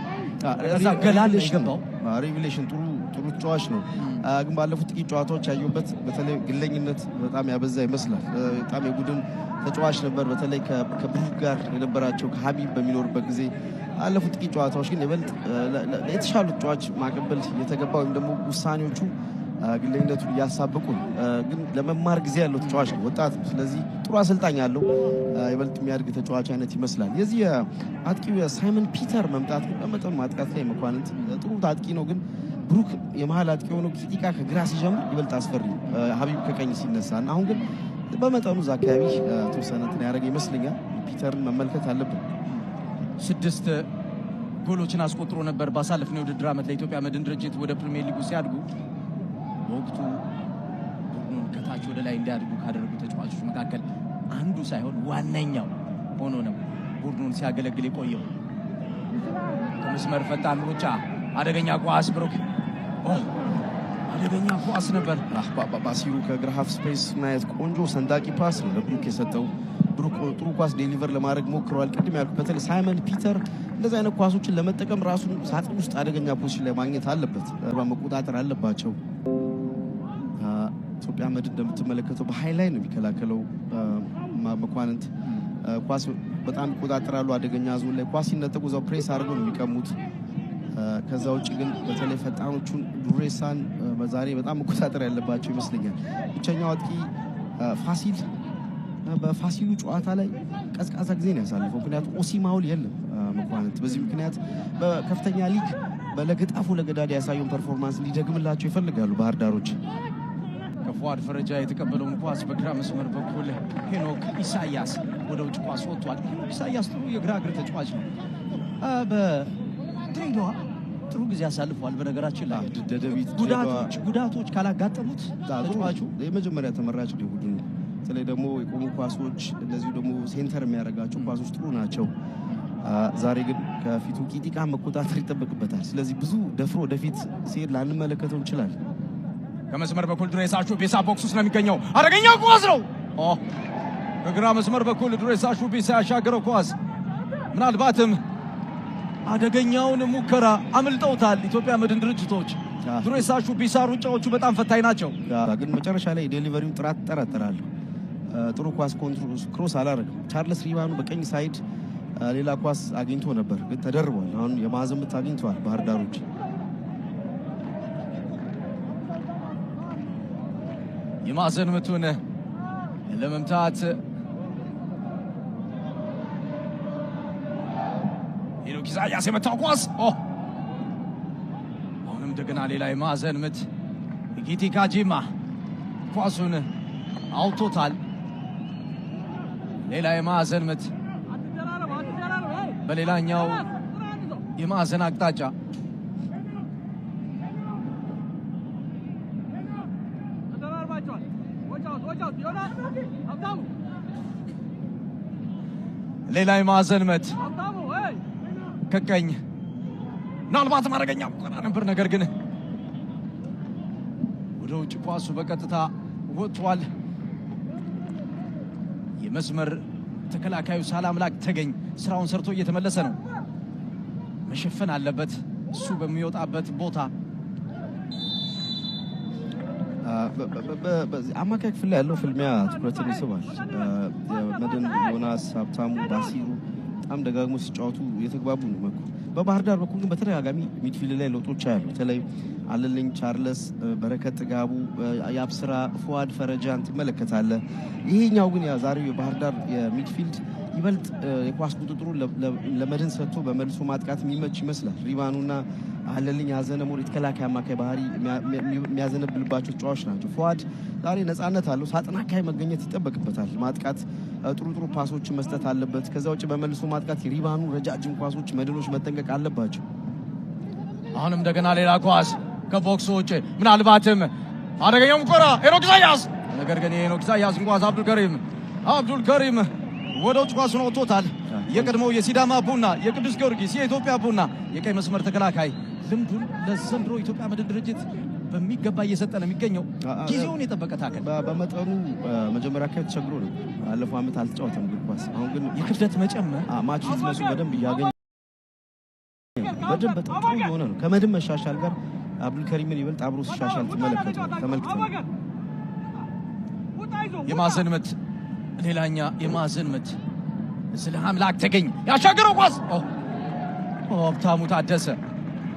እዛ ገላል ይገባው ሪቪሌሽን ጥሩ ተጫዋች ነው። ግን ባለፉት ጥቂት ጨዋታዎች ያዩበት በተለይ ግለኝነት በጣም ያበዛ ይመስላል። በጣም የቡድን ተጫዋች ነበር። በተለይ ከብሩክ ጋር የነበራቸው ከሀቢብ በሚኖርበት ጊዜ አለፉት ጥቂት ጨዋታዎች ግን ይበልጥ የተሻሉ ተጫዋች ማቀበል የተገባ ወይም ደግሞ ውሳኔዎቹ ግለኝነቱን እያሳበቁ ነው። ግን ለመማር ጊዜ ያለው ተጫዋች ነው፣ ወጣት ነው። ስለዚህ ጥሩ አሰልጣኝ ያለው ይበልጥ የሚያድግ ተጫዋች አይነት ይመስላል። የዚህ አጥቂው የሳይመን ፒተር መምጣት ግን በመጠኑ ማጥቃት ላይ መኳንንት ጥሩ አጥቂ ነው። ግን ብሩክ የመሃል አጥቂ ሆኖ ኪቲካ ከግራ ሲጀምር ይበልጥ አስፈሪ፣ ሀቢብ ከቀኝ ሲነሳና አሁን ግን በመጠኑ እዛ አካባቢ ተወሰነ እንትን ያደረገ ይመስለኛል። ፒተርን መመልከት አለብን። 6 ጎሎችን አስቆጥሮ ነበር ባሳለፍነው የውድድር ዓመት ለኢትዮጵያ መድህን ድርጅት ወደ ፕሪሚየር ሊጉ ሲያድጉ በወቅቱ ቡድኑን ከታች ወደ ላይ እንዲያድጉ ካደረጉ ተጫዋቾች መካከል አንዱ ሳይሆን ዋነኛው ሆኖ ነው ቡድኑን ሲያገለግል የቆየው። ከመስመር ፈጣን ሩጫ አደገኛ ኳስ ብሩክ አደገኛ ኳስ ነበር። ባሲሩ ከግራ ሃፍ ስፔስ ማየት ቆንጆ ሰንዳቂ ፓስ ነው ለብሩክ የሰጠው። ብሩክ ጥሩ ኳስ ዴሊቨር ለማድረግ ሞክሯል። ቅድም ያልኩት በተለይ ሳይመን ፒተር እንደዚህ አይነት ኳሶችን ለመጠቀም ራሱን ሳጥን ውስጥ አደገኛ ፖዚሽን ላይ ማግኘት አለበት፣ መቆጣጠር አለባቸው። ኢትዮጵያ መድህን እንደምትመለከተው በሃይላይን ነው የሚከላከለው። መኳንንት ኳስ በጣም ይቆጣጠራሉ። አደገኛ ዞን ላይ ኳስ ሲነጠቁ እዛው ፕሬስ አድርገው ነው የሚቀሙት። ከዛ ውጭ ግን በተለይ ፈጣኖቹን ዱሬሳን በዛሬ በጣም መቆጣጠር ያለባቸው ይመስለኛል። ብቸኛው አጥቂ ፋሲል በፋሲሉ ጨዋታ ላይ ቀዝቃዛ ጊዜ ነው ያሳለፈው፣ ምክንያቱም ኦሲማውል የለም መኳንንት። በዚህ ምክንያት በከፍተኛ ሊግ በለገጣፎ ለገዳዲ ያሳየውን ፐርፎርማንስ ሊደግምላቸው ይፈልጋሉ ባህር ዳሮች። ከፏድ ፈረጃ የተቀበለውን ኳስ በግራ መስመር በኩል ሄኖክ ኢሳያስ ወደ ውጭ ኳስ ወጥቷል። ኢሳያስ ጥሩ የግራ እግር ተጫዋች ነው። በድሬዳዋ ጥሩ ጊዜ ያሳልፏል። በነገራችን ላይ ጉዳቶች ካላጋጠሙት ተጫዋቹ የመጀመሪያ ተመራጭ ነው ቡድኑ። በተለይ ደግሞ የቆሙ ኳሶች እንደዚሁ ደግሞ ሴንተር የሚያደርጋቸው ኳሶች ጥሩ ናቸው። ዛሬ ግን ከፊቱ ቂጢቃ መቆጣጠር ይጠበቅበታል። ስለዚህ ብዙ ደፍሮ ወደፊት ሲሄድ ላንመለከተው እንችላለን። ከመስመር በኩል ዱሬሳሹ ቤሳ ቦክስ ውስጥ ነው የሚገኘው። አደገኛ ኳስ ነው። ከግራ መስመር በኩል ዱሬሳሹ ቤሳ ያሻገረው ኳስ ምናልባትም አደገኛውን ሙከራ አምልጠውታል ኢትዮጵያ መድህን ድርጅቶች። ዱሬሳሹ ቤሳ ሩጫዎቹ በጣም ፈታኝ ናቸው። ግን መጨረሻ ላይ ዴሊቨሪውን ጥራት ጠረጥራለሁ። ጥሩ ኳስ ክሮስ አላረገም። ቻርልስ ሪባኑ በቀኝ ሳይድ ሌላ ኳስ አግኝቶ ነበር ግን ተደርቧል። አሁን የማዕዘን ምት አግኝተዋል ባህር ዳሮች። የማዕዘን ምቱን ለመምታት ሄኖክ ኢሳያስ የመታው ኳስ አሁንም እንደገና ሌላ የማዕዘን ምት ጊቲካ ጂማ ኳሱን አውጥቶታል። ሌላ የማዕዘን ምት በሌላኛው የማዕዘን አቅጣጫ ሌላ የማዕዘን ምት ከቀኝ ምናልባት ማረገኛ ሙከራ ነበር፣ ነገር ግን ወደ ውጭ ኳሱ በቀጥታ ወጥቷል። የመስመር ተከላካዩ ሳላምላክ ተገኝ ስራውን ሰርቶ እየተመለሰ ነው። መሸፈን አለበት እሱ በሚወጣበት ቦታ። አማካይ ክፍል ላይ ያለው ፍልሚያ ትኩረትን ይስባል። መድህን፣ ዮናስ፣ ሀብታሙ፣ ባሲሩ በጣም ደጋግሞ ሲጫወቱ የተግባቡ ነው መኩ። በባህር ዳር በኩል ግን በተደጋጋሚ ሚድፊልድ ላይ ለውጦች አሉ። በተለይ አለልኝ፣ ቻርለስ፣ በረከት ጥጋቡ፣ የአብስራ፣ ፉአድ ፈረጃን ትመለከታለህ። ይሄኛው ግን ዛሬው የባህር ዳር የሚድፊልድ ይበልጥ የኳስ ቁጥጥሩ ለመድህን ሰጥቶ በመልሶ ማጥቃት የሚመች ይመስላል። ሪባኑና አለልኝ ያዘነሞር የተከላካይ አማካይ ባህሪ የሚያዘነብልባቸው ተጫዋቾች ናቸው። ፉአድ ዛሬ ነፃነት አለው። ሳጥን አካባቢ መገኘት ይጠበቅበታል። ማጥቃት ጥሩ ፓሶችን መስጠት አለበት። ከዛ ውጭ በመልሶ ማጥቃት የሪባኑ ረጃጅም ኳሶች መድህኖች መጠንቀቅ አለባቸው። አሁንም እንደገና ሌላ ኳስ ከቦክስ ውጭ ምናልባትም አደገኛው ሙከራ ሄኖክ ኢሳያስ፣ ነገር ግን የሄኖክ ኢሳያስ ኳስ አብዱል ከሪም ወደ ውጭ ኳሱን አውጥቶታል። የቀድሞው የሲዳማ ቡና፣ የቅዱስ ጊዮርጊስ፣ የኢትዮጵያ ቡና የቀይ መስመር ተከላካይ ልምዱን ለዘንድሮ ኢትዮጵያ መድን ድርጅት በሚገባ እየሰጠ ነው የሚገኘው። ጊዜውን የጠበቀ ታከል በመጠኑ መጀመሪያ አካባቢ ተቸግሮ ነው። ባለፈው ዓመት አልተጫወተም እግር ኳስ። አሁን ግን የክብደት መጨመር ማች ፊትነሱ በደንብ እያገኘ በደንብ በጣም ጥሩ የሆነ ነው። ከመድን መሻሻል ጋር አብዱልከሪምን ይበልጥ አብሮ ሲሻሻል ተመልክተናል። የማዕዘን ምት፣ ሌላኛ የማዕዘን ምት ስለ አምላክ ተገኝ ያሻገረው ኳስ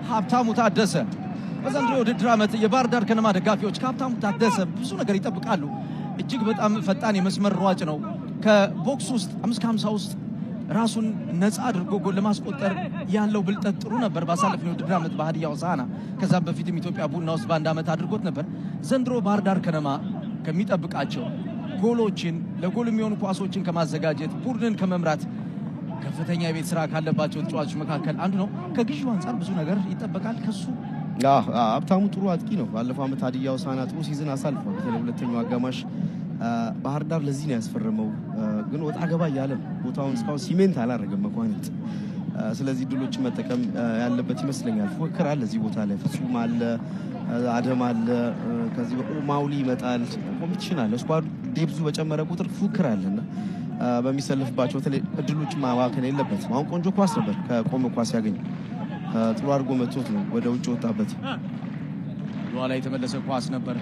ሀብታሙ ታደሰ በዘንድሮ የውድድር ዓመት የባህር ዳር ከነማ ደጋፊዎች ከሀብታሙ ታደሰ ብዙ ነገር ይጠብቃሉ። እጅግ በጣም ፈጣን የመስመር ሯጭ ነው። ከቦክስ ውስጥ 550 ውስጥ ራሱን ነፃ አድርጎ ጎል ለማስቆጠር ያለው ብልጠት ጥሩ ነበር። ባሳለፍነው የውድድር ዓመት በሀዲያ ሆሳዕና ከዛም በፊትም ኢትዮጵያ ቡና ውስጥ በአንድ ዓመት አድርጎት ነበር። ዘንድሮ ባህር ዳር ከነማ ከሚጠብቃቸው ጎሎችን ለጎል የሚሆኑ ኳሶችን ከማዘጋጀት ቡድንን ከመምራት ከፍተኛ የቤት ስራ ካለባቸው ተጫዋቾች መካከል አንዱ ነው። ከግዢው አንጻር ብዙ ነገር ይጠበቃል ከሱ። ሀብታሙ ጥሩ አጥቂ ነው። ባለፈው ዓመት ሀዲያ ሆሳዕና ጥሩ ሲዝን አሳልፏል። በተለይ ሁለተኛው አጋማሽ ባህር ዳር ለዚህ ነው ያስፈረመው። ግን ወጣ ገባ እያለ ቦታውን እስካሁን ሲሜንት አላደረገም መኳንንት። ስለዚህ ድሎችን መጠቀም ያለበት ይመስለኛል። ፉክክር አለ እዚህ ቦታ ላይ፣ ፍጹም አለ፣ አደም አለ፣ ከዚህ ማውሊ ይመጣል። ኮምፒቲሽን አለ። ስኳድ ዴፕዙ በጨመረ ቁጥር ፉክክር አለና በሚሰለፍባቸው በተለይ እድሎችን ማባከን የለበትም። አሁን ቆንጆ ኳስ ነበር ከቆመ ኳስ ያገኘ ጥሩ አድርጎ መጥቶት ነው ወደ ውጭ ወጣበት። በኋላ የተመለሰ ኳስ ነበር።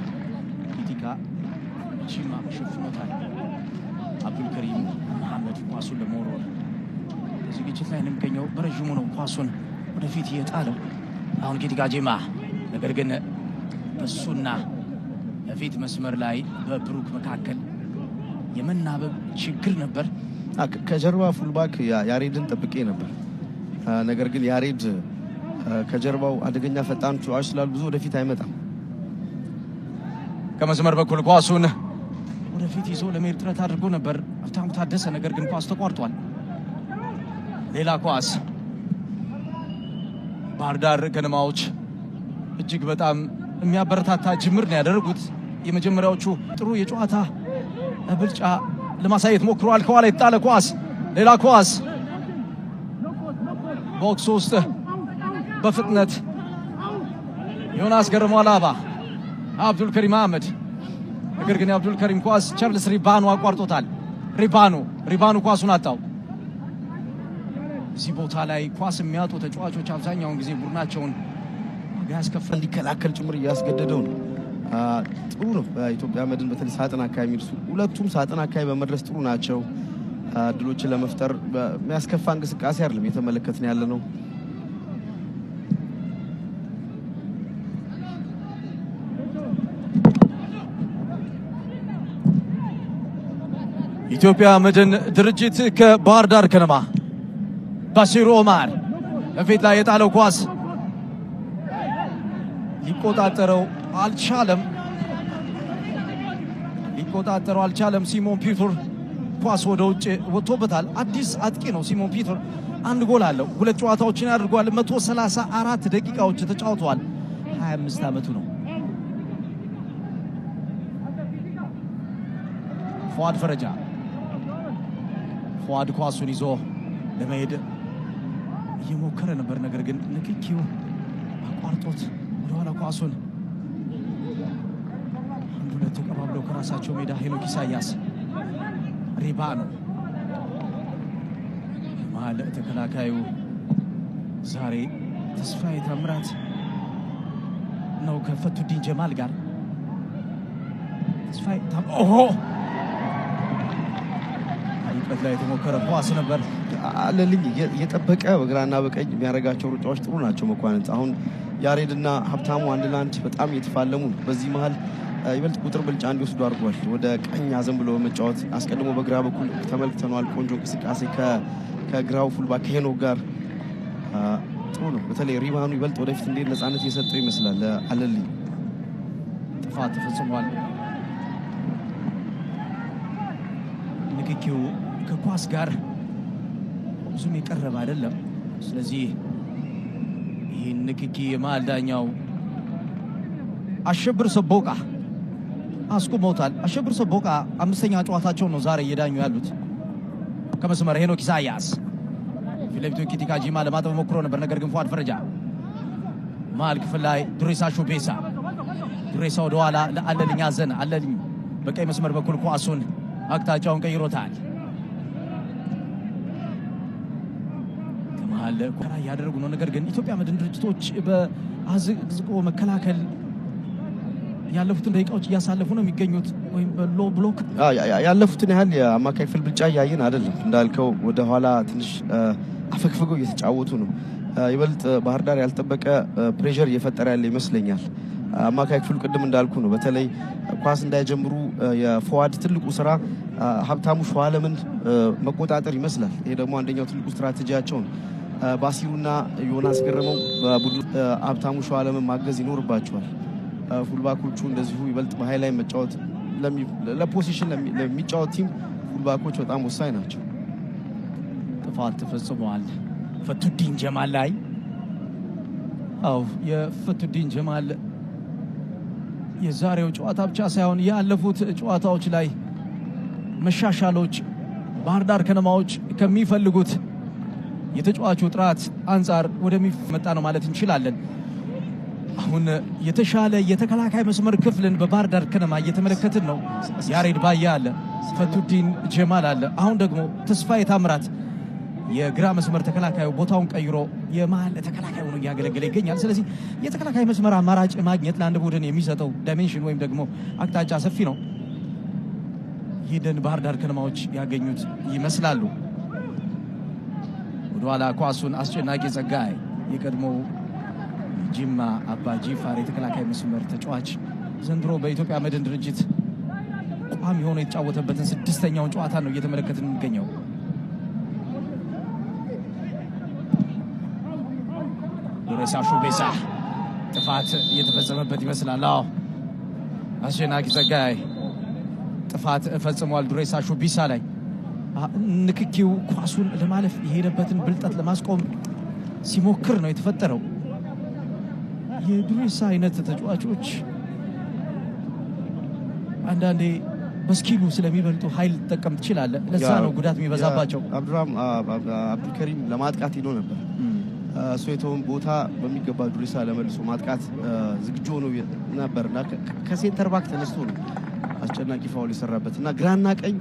ኪቲካ ቺማ ሸፍኖታል። አብዱልከሪም መሐመድ ኳሱን ለመወርወር ዝግጅት ላይ ነው የሚገኘው። በረዥሙ ነው ኳሱን ወደፊት እየጣለው አሁን ኪቲካ ጂማ። ነገር ግን እሱና በፊት መስመር ላይ በብሩክ መካከል የመናበብ ችግር ነበር። ከጀርባ ፉልባክ ያሬድን ጠብቄ ነበር። ነገር ግን ያሬድ ከጀርባው አደገኛ ፈጣን ተጫዋች ስላሉ ብዙ ወደፊት አይመጣም። ከመስመር በኩል ኳሱን ወደፊት ይዞ ለመሄድ ጥረት አድርጎ ነበር ሀብታሙ ታደሰ፣ ነገር ግን ኳስ ተቋርጧል። ሌላ ኳስ። ባህር ዳር ከነማዎች እጅግ በጣም የሚያበረታታ ጅምር ነው ያደረጉት። የመጀመሪያዎቹ ጥሩ የጨዋታ ብልጫ ለማሳየት ሞክረዋል። ከኋላ የተጣለ ኳስ፣ ሌላ ኳስ ቦክስ ውስጥ በፍጥነት ዮናስ ገረመው አላባ፣ አብዱልከሪም አህመድ። ነገር ግን የአብዱልከሪም ኳስ ቻርልስ ሪባኑ አቋርጦታል። ሪባኑ ኳሱን አጣው። እዚህ ቦታ ላይ ኳስ የሚያጡ ተጫዋቾች አብዛኛውን ጊዜ ቡድናቸውን ያስከፋ እንዲከላከል ጭምር እያስገደደው ነው። ጥሩ ነው። በኢትዮጵያ መድን በተለይ ሳጥን አካባቢ የሚደርሱ ሁለቱም ሳጥን አካባቢ በመድረስ ጥሩ ናቸው። ድሎችን ለመፍጠር የሚያስከፋ እንቅስቃሴ አይደለም የተመለከትን ያለ ነው። ኢትዮጵያ መድን ድርጅት ከባህር ዳር ከነማ ባሲሩ ኦማር ለፊት ላይ የጣለው ኳስ ሊቆጣጠረው አልቻለም ሲሞን ፒተር ኳስ ወደ ውጭ ወጥቶበታል አዲስ አጥቂ ነው ሲሞን ፒተር አንድ ጎል አለው ሁለት ጨዋታዎችን አድርጓል 134 ደቂቃዎች ተጫውቷል 25 ዓመቱ ነው ፏድ ኳሱን ይዞ ለመሄድ እየሞከረ ነበር ነገር ግን ንክኪው አቋርጦት ወደኋላ ኳሱን አንድ ሁለት ተቀባብለው ከራሳቸው ሜዳ ሄኖክ ኢሳያስ ሪባኖ ማለ ተከላካዩ ዛሬ ተስፋዬ ታምራት ነው ከፈቱዲን ጀማል ጋር ተስፋዬ አይበት ላይ ተሞከረ ኳስ ነበር አለልኝ እየጠበቀ በግራና በቀኝ የሚያረጋቸው ሩጫዎች ጥሩ ናቸው መኳንንት አሁን ያሬድና ሀብታሙ አንድ ላንድ በጣም እየተፋለሙ በዚህ መሃል ይበልጥ ቁጥር ብልጫ እንዲወስዱ አድርጓል ወደ ቀኝ አዘን ብሎ መጫወት አስቀድሞ በግራ በኩል ተመልክተናል ቆንጆ እንቅስቃሴ ከግራው ፉልባክ ሄኖክ ጋር ጥሩ ነው በተለይ ሪባኑ ይበልጥ ወደፊት እንዴት ነፃነት እየሰጠው ይመስላል አለልኝ ጥፋት ተፈጽሟል ንክኪው ከኳስ ጋር ብዙም የቀረበ አይደለም ስለዚህ ይህን ንክኪ የመሃል ዳኛው አሸብር ሰቦቃ አስቆሞታል አሸብር ሰቦቃ አምስተኛ ጨዋታቸው ነው ዛሬ እየዳኙ ያሉት ከመስመር ሄኖክ ኢሳያስ ፊሊፕቶ ኪቲካ ጂማ ለማጠብ ሞክሮ ነበር ነገር ግን ፏድ ፈረጃ መሃል ክፍል ላይ ዱሬሳ ሾቤሳ ዱሬሳ ወደ ኋላ ለአለልኝ አዘን አለልኝ በቀይ መስመር በኩል ኳሱን አቅጣጫውን ቀይሮታል ከመሃል ኮራ ያደረጉ ነው ነገር ግን ኢትዮጵያ መድን ድርጅቶች በአዝቅዝቆ መከላከል ያለፉትን ደቂቃዎች እያሳለፉ ነው የሚገኙት ወይም በሎ ብሎክ ያለፉትን ያህል የአማካይ ፍል ብልጫ ያየን አይደለም እንዳልከው ወደ ኋላ ትንሽ አፈክፍገው እየተጫወቱ ነው ይበልጥ ባህር ዳር ያልተጠበቀ ፕሬሸር እየፈጠረ ያለ ይመስለኛል አማካይ ክፍሉ ቅድም እንዳልኩ ነው በተለይ ኳስ እንዳይጀምሩ የፎዋድ ትልቁ ስራ ሀብታሙ ሸዋለምን መቆጣጠር ይመስላል ይሄ ደግሞ አንደኛው ትልቁ ስትራቴጂያቸው ነው ባሲሩና ዮናስ ገረመው በቡድኑ ሀብታሙ ሸዋለምን ማገዝ ይኖርባቸዋል ፉልባኮቹ እንደዚሁ ይበልጥ በሃይ ላይ መጫወት ለፖዚሽን ለሚጫወት ቲም ፉልባኮች በጣም ወሳኝ ናቸው ጥፋት ተፈጽሟል ፈቱዲን ጀማል ላይ የፈቱዲን ጀማል የዛሬው ጨዋታ ብቻ ሳይሆን ያለፉት ጨዋታዎች ላይ መሻሻሎች ባህር ዳር ከነማዎች ከሚፈልጉት የተጫዋቹ ጥራት አንፃር ወደሚመጣ ነው ማለት እንችላለን አሁን የተሻለ የተከላካይ መስመር ክፍልን በባህር ዳር ከነማ እየተመለከትን ነው ያሬድ ባያ አለ ፈቱዲን ጀማል አለ አሁን ደግሞ ተስፋዬ ታምራት የግራ መስመር ተከላካዩ ቦታውን ቀይሮ የመሃል ተከላካዩ ነው ያገለገለ ይገኛል ስለዚህ የተከላካይ መስመር አማራጭ ማግኘት ለአንድ ቡድን የሚሰጠው ዳይሜንሽን ወይም ደግሞ አቅጣጫ ሰፊ ነው ይሄን ባህር ዳር ከነማዎች ያገኙት ይመስላሉ ወደኋላ ኳሱን አስጨናቂ ጸጋይ የቀድሞ ጂማ አባ ጂፋር የተከላካይ መስመር ተጫዋች ዘንድሮ በኢትዮጵያ መድን ድርጅት ቋሚ ሆኖ የተጫወተበትን ስድስተኛውን ጨዋታ ነው እየተመለከትን የሚገኘው ዱሬሳ ሾቤሳ ጥፋት እየተፈጸመበት ይመስላል አስጨናቂ ጸጋይ ጥፋት ፈጽሟል ዱሬሳ ሾቤሳ ላይ ንክኪው ኳሱን ለማለፍ የሄደበትን ብልጠት ለማስቆም ሲሞክር ነው የተፈጠረው የዱሬሳ አይነት ተጫዋቾች አንዳንዴ በስኪሉ ስለሚበልጡ ኃይል ተጠቀም ይችላል ለዛ ነው ጉዳት የሚበዛባቸው አብዱልከሪም ለማጥቃት ሄዶ ነበር ሶይቶን ቦታ በሚገባ ዱሬሳ ለመልሶ ማጥቃት ዝግጁ ሆኖ ነበርና ከሴንተር ባክ ተነስቶ ነው አስጨናቂ ፋውል የሰራበትና ግራና ቀኝ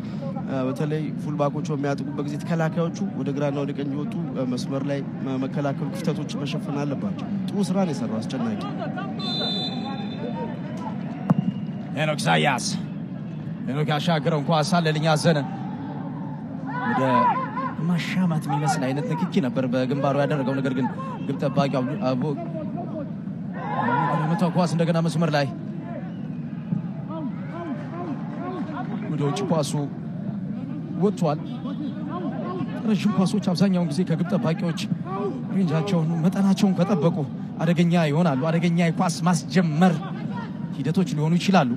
በተለይ ፉልባኮቹ የሚያጥቁበት ጊዜ ተከላካዮቹ ወደ ግራና ወደ ቀኝ ይወጡ መስመር ላይ መከላከሉ ክፍተቶች መሸፈን አለባቸው ጥሩ ስራ ነው የሰራው አስጨናቂ ሄኖክ ኢሳያስ ሄኖክ ያሻገረው ኳስ አለልኝ አዘነ ወደ ማሻማት የሚመስል አይነት ንክኪ ነበር በግንባሩ ያደረገው ነገር ግን ግብ ጠባቂው አቡ መታው ኳስ እንደገና መስመር ላይ ወደ ውጭ ኳሱ ወጥቷል ረጅም ኳሶች አብዛኛውን ጊዜ ከግብ ጠባቂዎች ሬንጃቸውን መጠናቸውን ከጠበቁ አደገኛ ይሆናሉ። አደገኛ የኳስ ማስጀመር ሂደቶች ሊሆኑ ይችላሉ።